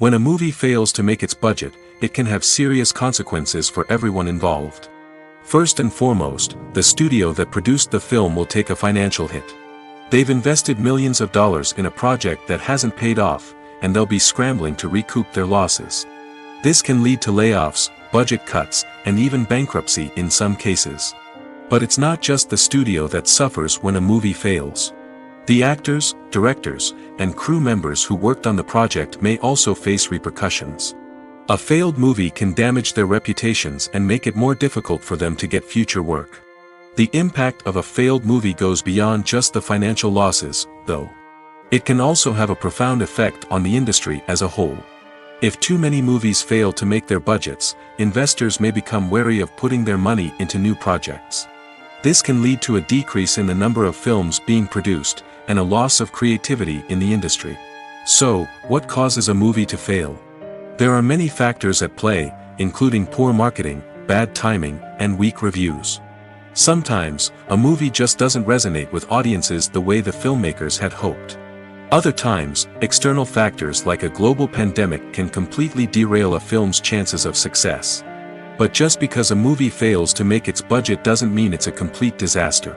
A: When a movie fails to make its budget, it can have serious consequences for everyone involved. First and foremost, the studio that produced the film will take a financial hit. They've invested millions of dollars in a project that hasn't paid off, and they'll be scrambling to recoup their losses. This can lead to layoffs, budget cuts, and even bankruptcy in some cases. But it's not just the studio that suffers when a movie fails. The actors, directors, and crew members who worked on the project may also face repercussions. A failed movie can damage their reputations and make it more difficult for them to get future work. The impact of a failed movie goes beyond just the financial losses, though. It can also have a profound effect on the industry as a whole. If too many movies fail to make their budgets, investors may become wary of putting their money into new projects. This can lead to a decrease in the number of films being produced, and a loss of creativity in the industry. So, what causes a movie to fail? There are many factors at play, including poor marketing, bad timing, and weak reviews. Sometimes, a movie just doesn't resonate with audiences the way the filmmakers had hoped. Other times, external factors like a global pandemic can completely derail a film's chances of success. But just because a movie fails to make its budget doesn't mean it's a complete disaster.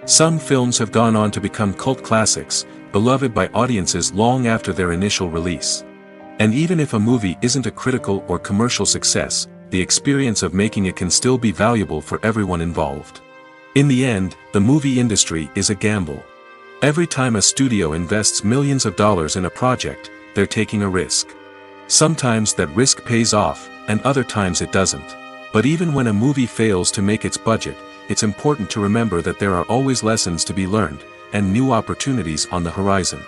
A: Some films have gone on to become cult classics, beloved by audiences long after their initial release. And even if a movie isn't a critical or commercial success, the experience of making it can still be valuable for everyone involved. In the end, the movie industry is a gamble. Every time a studio invests millions of dollars in a project, they're taking a risk. Sometimes that risk pays off, and other times it doesn't. But even when a movie fails to make its budget, it's important to remember that there are always lessons to be learned, and new opportunities on the horizon.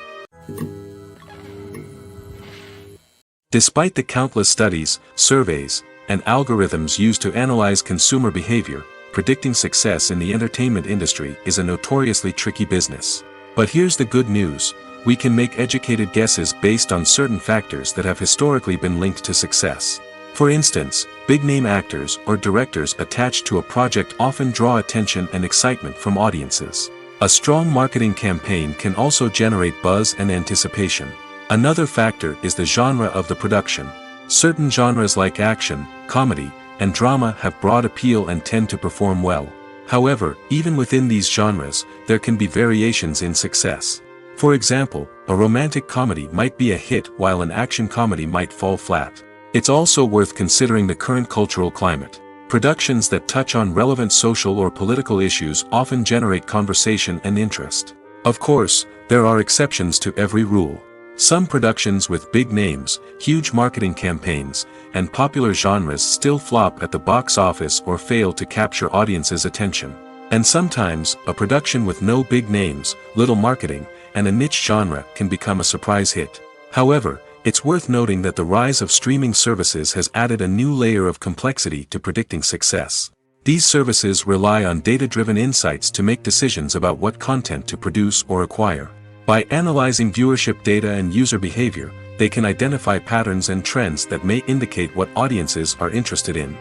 A: Despite the countless studies, surveys, and algorithms used to analyze consumer behavior, predicting success in the entertainment industry is a notoriously tricky business. But here's the good news: we can make educated guesses based on certain factors that have historically been linked to success. For instance, big-name actors or directors attached to a project often draw attention and excitement from audiences. A strong marketing campaign can also generate buzz and anticipation. Another factor is the genre of the production. Certain genres like action, comedy, and drama have broad appeal and tend to perform well. However, even within these genres, there can be variations in success. For example, a romantic comedy might be a hit while an action comedy might fall flat. It's also worth considering the current cultural climate. Productions that touch on relevant social or political issues often generate conversation and interest. Of course, there are exceptions to every rule. Some productions with big names, huge marketing campaigns, and popular genres still flop at the box office or fail to capture audiences' attention. And sometimes, a production with no big names, little marketing, and a niche genre can become a surprise hit. However, it's worth noting that the rise of streaming services has added a new layer of complexity to predicting success. These services rely on data-driven insights to make decisions about what content to produce or acquire. By analyzing viewership data and user behavior, they can identify patterns and trends that may indicate what audiences are interested in.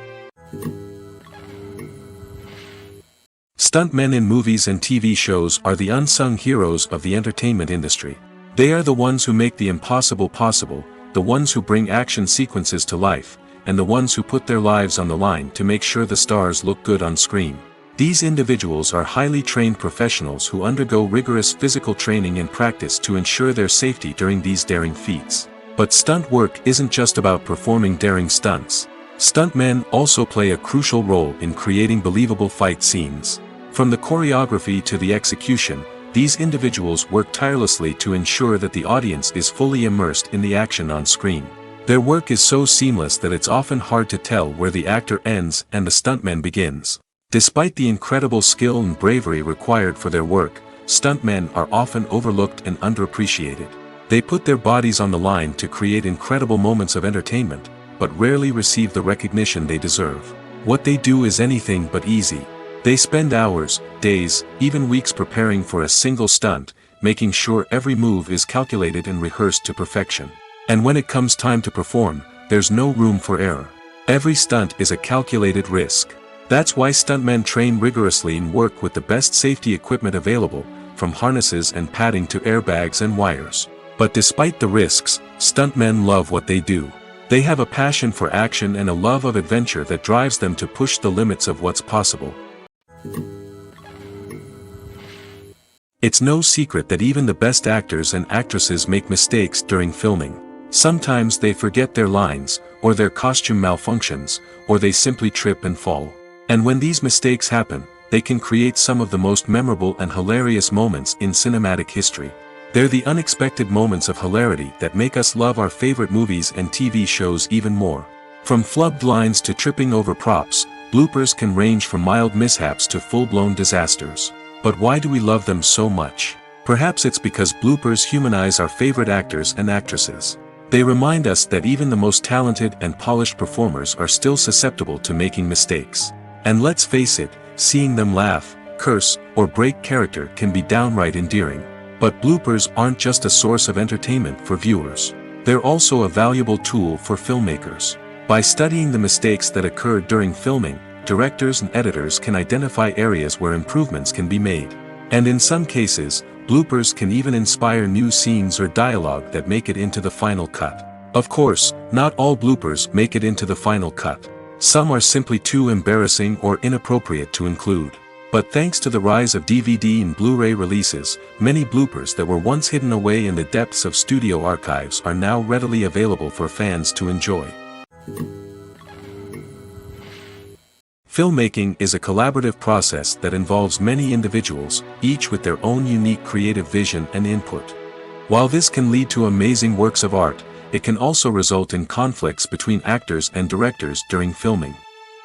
A: Stuntmen in movies and TV shows are the unsung heroes of the entertainment industry. They are the ones who make the impossible possible, the ones who bring action sequences to life, and the ones who put their lives on the line to make sure the stars look good on screen. These individuals are highly trained professionals who undergo rigorous physical training and practice to ensure their safety during these daring feats. But stunt work isn't just about performing daring stunts. Stuntmen also play a crucial role in creating believable fight scenes. From the choreography to the execution, these individuals work tirelessly to ensure that the audience is fully immersed in the action on screen. Their work is so seamless that it's often hard to tell where the actor ends and the stuntman begins. Despite the incredible skill and bravery required for their work, stuntmen are often overlooked and underappreciated. They put their bodies on the line to create incredible moments of entertainment, but rarely receive the recognition they deserve. What they do is anything but easy. They spend hours, days, even weeks preparing for a single stunt, making sure every move is calculated and rehearsed to perfection. And when it comes time to perform, there's no room for error. Every stunt is a calculated risk. That's why stuntmen train rigorously and work with the best safety equipment available, from harnesses and padding to airbags and wires. But despite the risks, stuntmen love what they do. They have a passion for action and a love of adventure that drives them to push the limits of what's possible. It's no secret that even the best actors and actresses make mistakes during filming. Sometimes they forget their lines, or their costume malfunctions, or they simply trip and fall. And when these mistakes happen, they can create some of the most memorable and hilarious moments in cinematic history. They're the unexpected moments of hilarity that make us love our favorite movies and TV shows even more. From flubbed lines to tripping over props, bloopers can range from mild mishaps to full-blown disasters. But why do we love them so much? Perhaps it's because bloopers humanize our favorite actors and actresses. They remind us that even the most talented and polished performers are still susceptible to making mistakes. And let's face it, seeing them laugh, curse, or break character can be downright endearing. But bloopers aren't just a source of entertainment for viewers. They're also a valuable tool for filmmakers. By studying the mistakes that occurred during filming, directors and editors can identify areas where improvements can be made. And in some cases, bloopers can even inspire new scenes or dialogue that make it into the final cut. Of course, not all bloopers make it into the final cut. Some are simply too embarrassing or inappropriate to include. But thanks to the rise of DVD and Blu-ray releases, many bloopers that were once hidden away in the depths of studio archives are now readily available for fans to enjoy. Filmmaking is a collaborative process that involves many individuals, each with their own unique creative vision and input. While this can lead to amazing works of art, it can also result in conflicts between actors and directors during filming.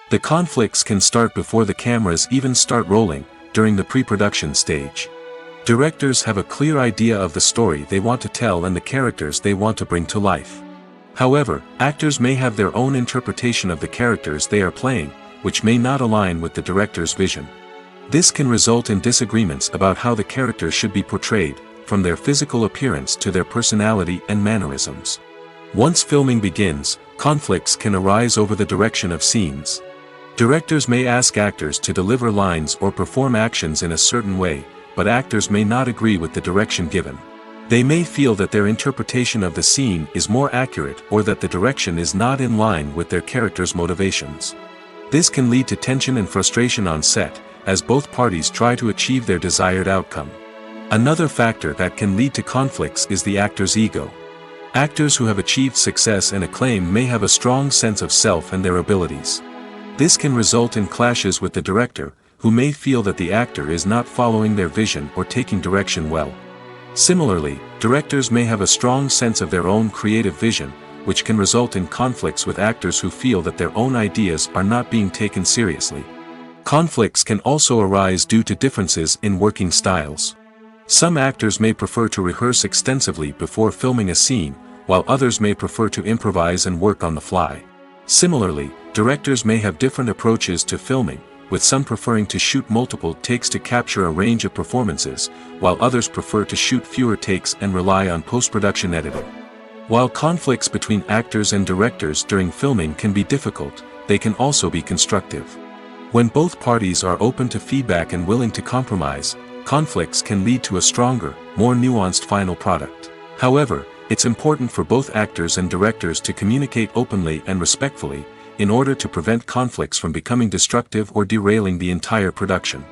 A: The conflicts can start before the cameras even start rolling, during the pre-production stage. Directors have a clear idea of the story they want to tell and the characters they want to bring to life. However, actors may have their own interpretation of the characters they are playing, which may not align with the director's vision. This can result in disagreements about how the characters should be portrayed, from their physical appearance to their personality and mannerisms. Once filming begins, conflicts can arise over the direction of scenes. Directors may ask actors to deliver lines or perform actions in a certain way, but actors may not agree with the direction given. They may feel that their interpretation of the scene is more accurate or that the direction is not in line with their character's motivations. This can lead to tension and frustration on set, as both parties try to achieve their desired outcome. Another factor that can lead to conflicts is the actor's ego. Actors who have achieved success and acclaim may have a strong sense of self and their abilities. This can result in clashes with the director, who may feel that the actor is not following their vision or taking direction well. Similarly, directors may have a strong sense of their own creative vision, which can result in conflicts with actors who feel that their own ideas are not being taken seriously. Conflicts can also arise due to differences in working styles. Some actors may prefer to rehearse extensively before filming a scene, while others may prefer to improvise and work on the fly. Similarly, directors may have different approaches to filming, with some preferring to shoot multiple takes to capture a range of performances, while others prefer to shoot fewer takes and rely on post-production editing. While conflicts between actors and directors during filming can be difficult, they can also be constructive. When both parties are open to feedback and willing to compromise, conflicts can lead to a stronger, more nuanced final product. However, it's important for both actors and directors to communicate openly and respectfully, in order to prevent conflicts from becoming destructive or derailing the entire production.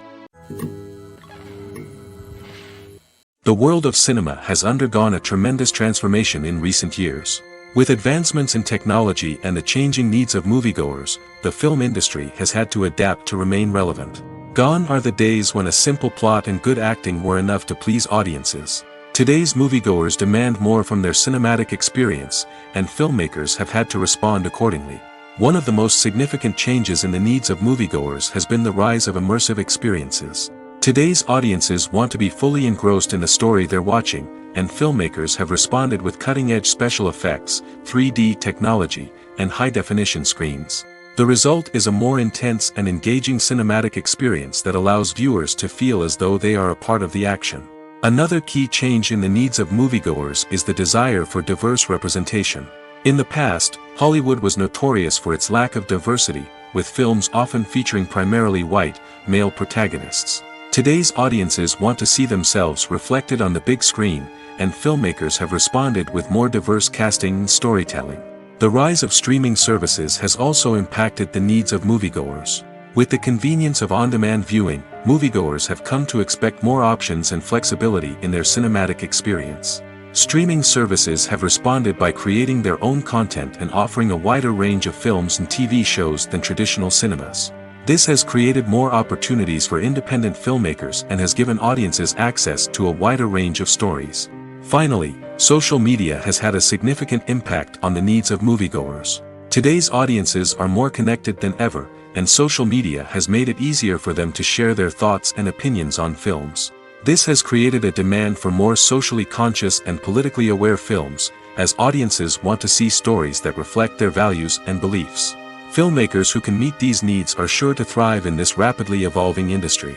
A: The world of cinema has undergone a tremendous transformation in recent years. With advancements in technology and the changing needs of moviegoers, the film industry has had to adapt to remain relevant. Gone are the days when a simple plot and good acting were enough to please audiences. Today's moviegoers demand more from their cinematic experience, and filmmakers have had to respond accordingly. One of the most significant changes in the needs of moviegoers has been the rise of immersive experiences. Today's audiences want to be fully engrossed in the story they're watching, and filmmakers have responded with cutting-edge special effects, 3D technology, and high-definition screens. The result is a more intense and engaging cinematic experience that allows viewers to feel as though they are a part of the action. Another key change in the needs of moviegoers is the desire for diverse representation. In the past, Hollywood was notorious for its lack of diversity, with films often featuring primarily white, male protagonists. Today's audiences want to see themselves reflected on the big screen, and filmmakers have responded with more diverse casting and storytelling. The rise of streaming services has also impacted the needs of moviegoers. With the convenience of on-demand viewing, moviegoers have come to expect more options and flexibility in their cinematic experience. Streaming services have responded by creating their own content and offering a wider range of films and TV shows than traditional cinemas. This has created more opportunities for independent filmmakers and has given audiences access to a wider range of stories. Finally, social media has had a significant impact on the needs of moviegoers. Today's audiences are more connected than ever, and social media has made it easier for them to share their thoughts and opinions on films. This has created a demand for more socially conscious and politically aware films, as audiences want to see stories that reflect their values and beliefs. Filmmakers who can meet these needs are sure to thrive in this rapidly evolving industry.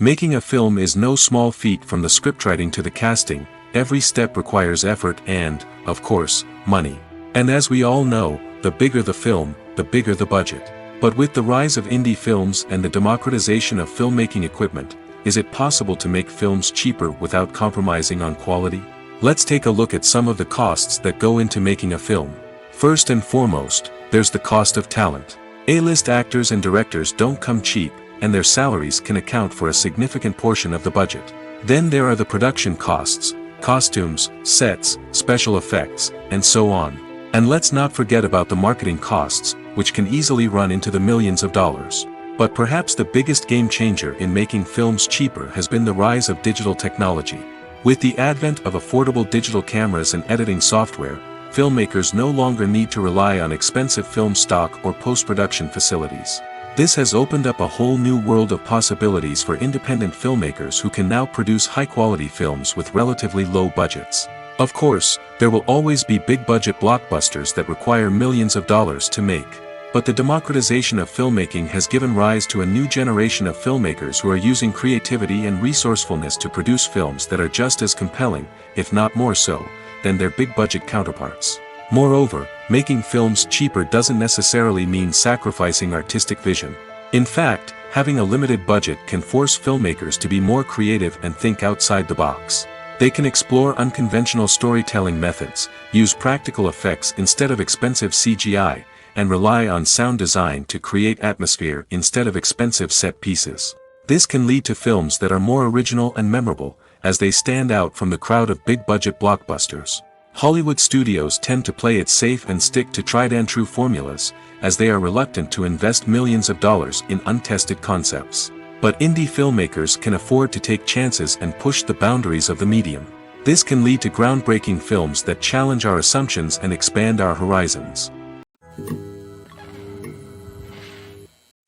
A: Making a film is no small feat. From the scriptwriting to the casting, every step requires effort and, of course, money. And as we all know, the bigger the film, the bigger the budget. But with the rise of indie films and the democratization of filmmaking equipment, is it possible to make films cheaper without compromising on quality? Let's take a look at some of the costs that go into making a film. First and foremost, there's the cost of talent. A-list actors and directors don't come cheap, and their salaries can account for a significant portion of the budget. Then there are the production costs, costumes, sets, special effects, and so on. And let's not forget about the marketing costs, which can easily run into the millions of dollars. But perhaps the biggest game changer in making films cheaper has been the rise of digital technology. With the advent of affordable digital cameras and editing software, filmmakers no longer need to rely on expensive film stock or post-production facilities. This has opened up a whole new world of possibilities for independent filmmakers who can now produce high-quality films with relatively low budgets. Of course, there will always be big-budget blockbusters that require millions of dollars to make. But the democratization of filmmaking has given rise to a new generation of filmmakers who are using creativity and resourcefulness to produce films that are just as compelling, if not more so, than their big-budget counterparts. Moreover, making films cheaper doesn't necessarily mean sacrificing artistic vision. In fact, having a limited budget can force filmmakers to be more creative and think outside the box. They can explore unconventional storytelling methods, use practical effects instead of expensive CGI, and rely on sound design to create atmosphere instead of expensive set pieces. This can lead to films that are more original and memorable, as they stand out from the crowd of big-budget blockbusters. Hollywood studios tend to play it safe and stick to tried-and-true formulas, as they are reluctant to invest millions of dollars in untested concepts. But indie filmmakers can afford to take chances and push the boundaries of the medium. This can lead to groundbreaking films that challenge our assumptions and expand our horizons.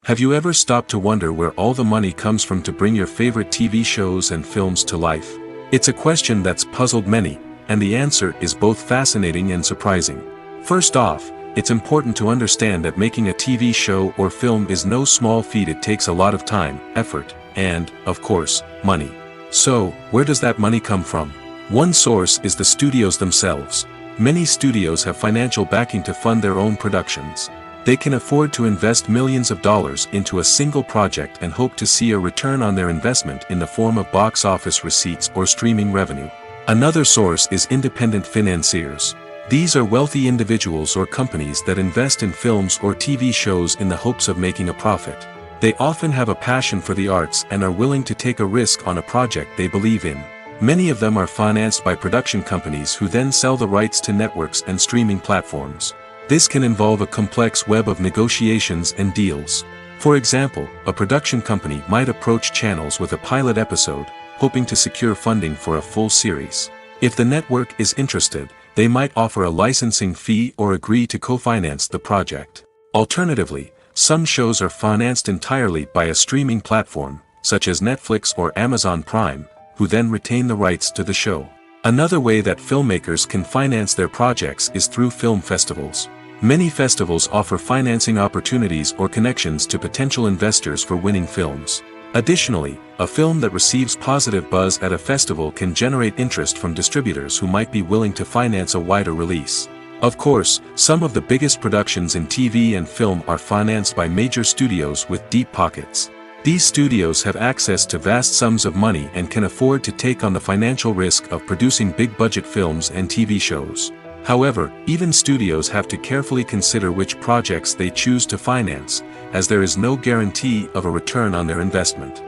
A: Have you ever stopped to wonder where all the money comes from to bring your favorite TV shows and films to life? It's a question that's puzzled many, and the answer is both fascinating and surprising. First off, it's important to understand that making a TV show or film is no small feat. It takes a lot of time, effort, and, of course, money. So, where does that money come from? One source is the studios themselves. Many studios have financial backing to fund their own productions. They can afford to invest millions of dollars into a single project and hope to see a return on their investment in the form of box office receipts or streaming revenue. Another source is independent financiers. These are wealthy individuals or companies that invest in films or TV shows in the hopes of making a profit. They often have a passion for the arts and are willing to take a risk on a project they believe in. Many of them are financed by production companies who then sell the rights to networks and streaming platforms. This can involve a complex web of negotiations and deals. For example, a production company might approach channels with a pilot episode, hoping to secure funding for a full series. If the network is interested, they might offer a licensing fee or agree to co-finance the project. Alternatively, some shows are financed entirely by a streaming platform, such as Netflix or Amazon Prime, who then retain the rights to the show. Another way that filmmakers can finance their projects is through film festivals. Many festivals offer financing opportunities or connections to potential investors for winning films. Additionally, a film that receives positive buzz at a festival can generate interest from distributors who might be willing to finance a wider release. Of course, some of the biggest productions in TV and film are financed by major studios with deep pockets. These studios have access to vast sums of money and can afford to take on the financial risk of producing big-budget films and TV shows. However, even studios have to carefully consider which projects they choose to finance, as there is no guarantee of a return on their investment.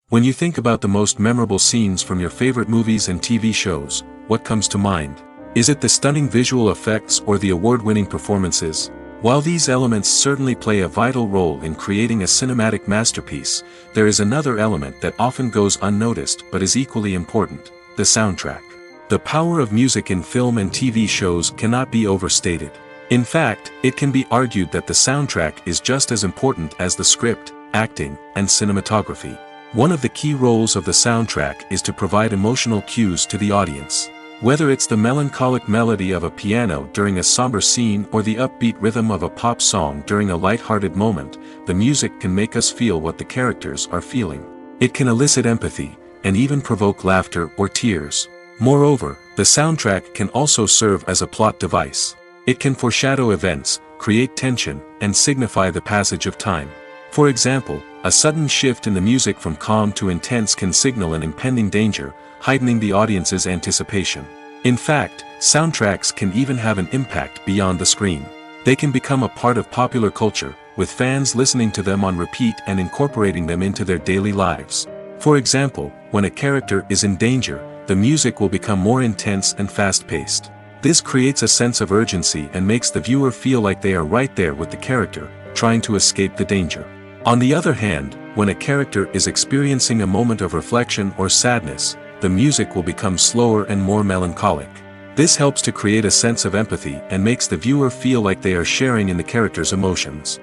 A: When you think about the most memorable scenes from your favorite movies and TV shows, what comes to mind? Is it the stunning visual effects or the award-winning performances? While these elements certainly play a vital role in creating a cinematic masterpiece, there is another element that often goes unnoticed but is equally important: the soundtrack. The power of music in film and TV shows cannot be overstated. In fact, it can be argued that the soundtrack is just as important as the script, acting, and cinematography. One of the key roles of the soundtrack is to provide emotional cues to the audience. Whether it's the melancholic melody of a piano during a somber scene or the upbeat rhythm of a pop song during a light-hearted moment, the music can make us feel what the characters are feeling. It can elicit empathy, and even provoke laughter or tears. Moreover, the soundtrack can also serve as a plot device. It can foreshadow events, create tension, and signify the passage of time. For example, a sudden shift in the music from calm to intense can signal an impending danger, heightening the audience's anticipation. In fact, soundtracks can even have an impact beyond the screen. They can become a part of popular culture, with fans listening to them on repeat and incorporating them into their daily lives. For example, when a character is in danger, the music will become more intense and fast-paced. This creates a sense of urgency and makes the viewer feel like they are right there with the character, trying to escape the danger. On the other hand, when a character is experiencing a moment of reflection or sadness, the music will become slower and more melancholic. This helps to create a sense of empathy and makes the viewer feel like they are sharing in the character's emotions.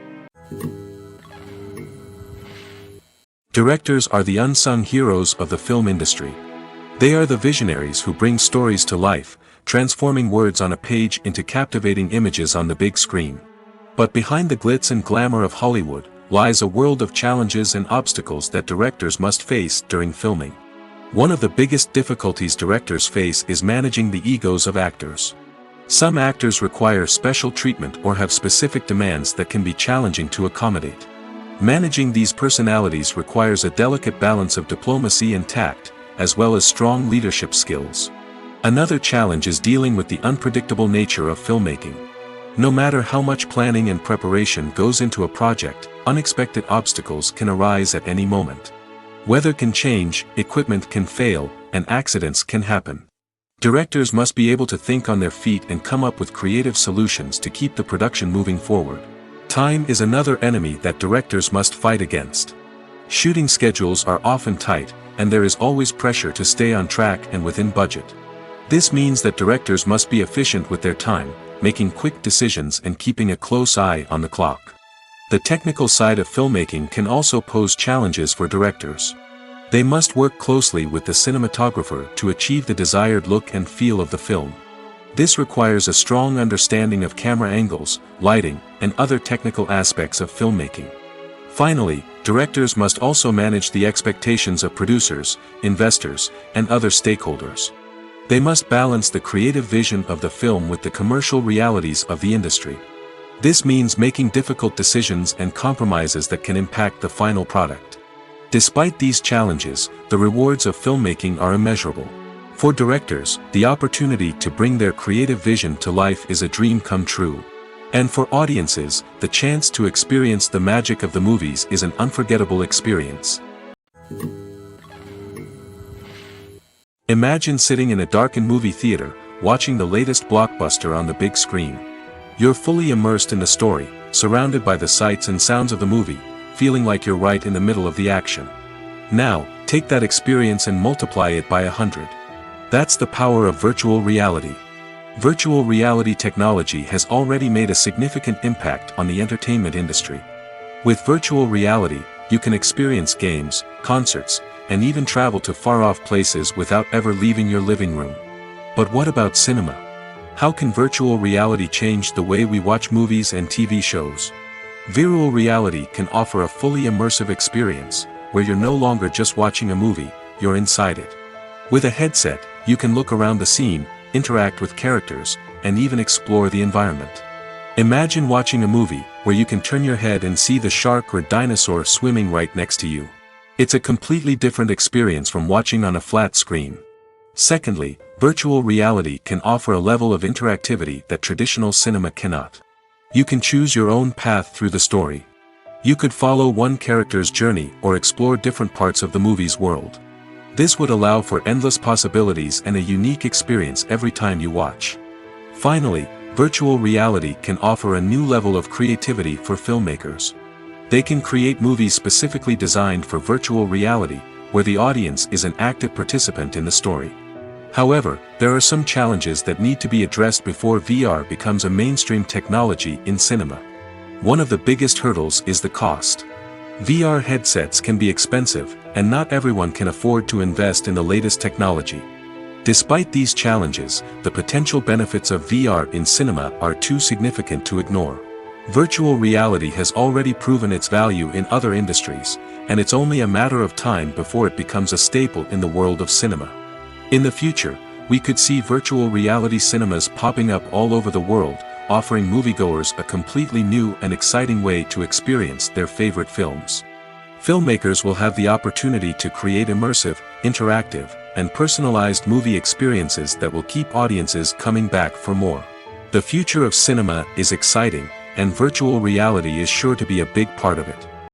A: Directors are the unsung heroes of the film industry. They are the visionaries who bring stories to life, transforming words on a page into captivating images on the big screen. But behind the glitz and glamour of Hollywood lies a world of challenges and obstacles that directors must face during filming. One of the biggest difficulties directors face is managing the egos of actors. Some actors require special treatment or have specific demands that can be challenging to accommodate. Managing these personalities requires a delicate balance of diplomacy and tact, as well as strong leadership skills. Another challenge is dealing with the unpredictable nature of filmmaking. No matter how much planning and preparation goes into a project, unexpected obstacles can arise at any moment. Weather can change, equipment can fail, and accidents can happen. Directors must be able to think on their feet and come up with creative solutions to keep the production moving forward. Time is another enemy that directors must fight against. Shooting schedules are often tight, and there is always pressure to stay on track and within budget. This means that directors must be efficient with their time, making quick decisions and keeping a close eye on the clock. The technical side of filmmaking can also pose challenges for directors. They must work closely with the cinematographer to achieve the desired look and feel of the film. This requires a strong understanding of camera angles, lighting, and other technical aspects of filmmaking. Finally, directors must also manage the expectations of producers, investors, and other stakeholders. They must balance the creative vision of the film with the commercial realities of the industry. This means making difficult decisions and compromises that can impact the final product. Despite these challenges, the rewards of filmmaking are immeasurable. For directors, the opportunity to bring their creative vision to life is a dream come true. And for audiences, the chance to experience the magic of the movies is an unforgettable experience. Imagine sitting in a darkened movie theater, watching the latest blockbuster on the big screen. You're fully immersed in the story, surrounded by the sights and sounds of the movie, feeling like you're right in the middle of the action. Now, take that experience and multiply it by 100. That's the power of virtual reality. Virtual reality technology has already made a significant impact on the entertainment industry. With virtual reality, you can experience games, concerts, and even travel to far-off places without ever leaving your living room. But what about cinema? How can virtual reality change the way we watch movies and TV shows? Virtual reality can offer a fully immersive experience, where you're no longer just watching a movie, you're inside it. With a headset, you can look around the scene, interact with characters, and even explore the environment. Imagine watching a movie where you can turn your head and see the shark or dinosaur swimming right next to you. It's a completely different experience from watching on a flat screen. Secondly, virtual reality can offer a level of interactivity that traditional cinema cannot. You can choose your own path through the story. You could follow one character's journey or explore different parts of the movie's world. This would allow for endless possibilities and a unique experience every time you watch. Finally, virtual reality can offer a new level of creativity for filmmakers. They can create movies specifically designed for virtual reality, where the audience is an active participant in the story. However, there are some challenges that need to be addressed before VR becomes a mainstream technology in cinema. One of the biggest hurdles is the cost. VR headsets can be expensive, and not everyone can afford to invest in the latest technology. Despite these challenges, the potential benefits of VR in cinema are too significant to ignore. Virtual reality has already proven its value in other industries, and it's only a matter of time before it becomes a staple in the world of cinema. In the future, we could see virtual reality cinemas popping up all over the world, offering moviegoers a completely new and exciting way to experience their favorite films. Filmmakers will have the opportunity to create immersive, interactive, and personalized movie experiences that will keep audiences coming back for more. The future of cinema is exciting, and virtual reality is sure to be a big part of it.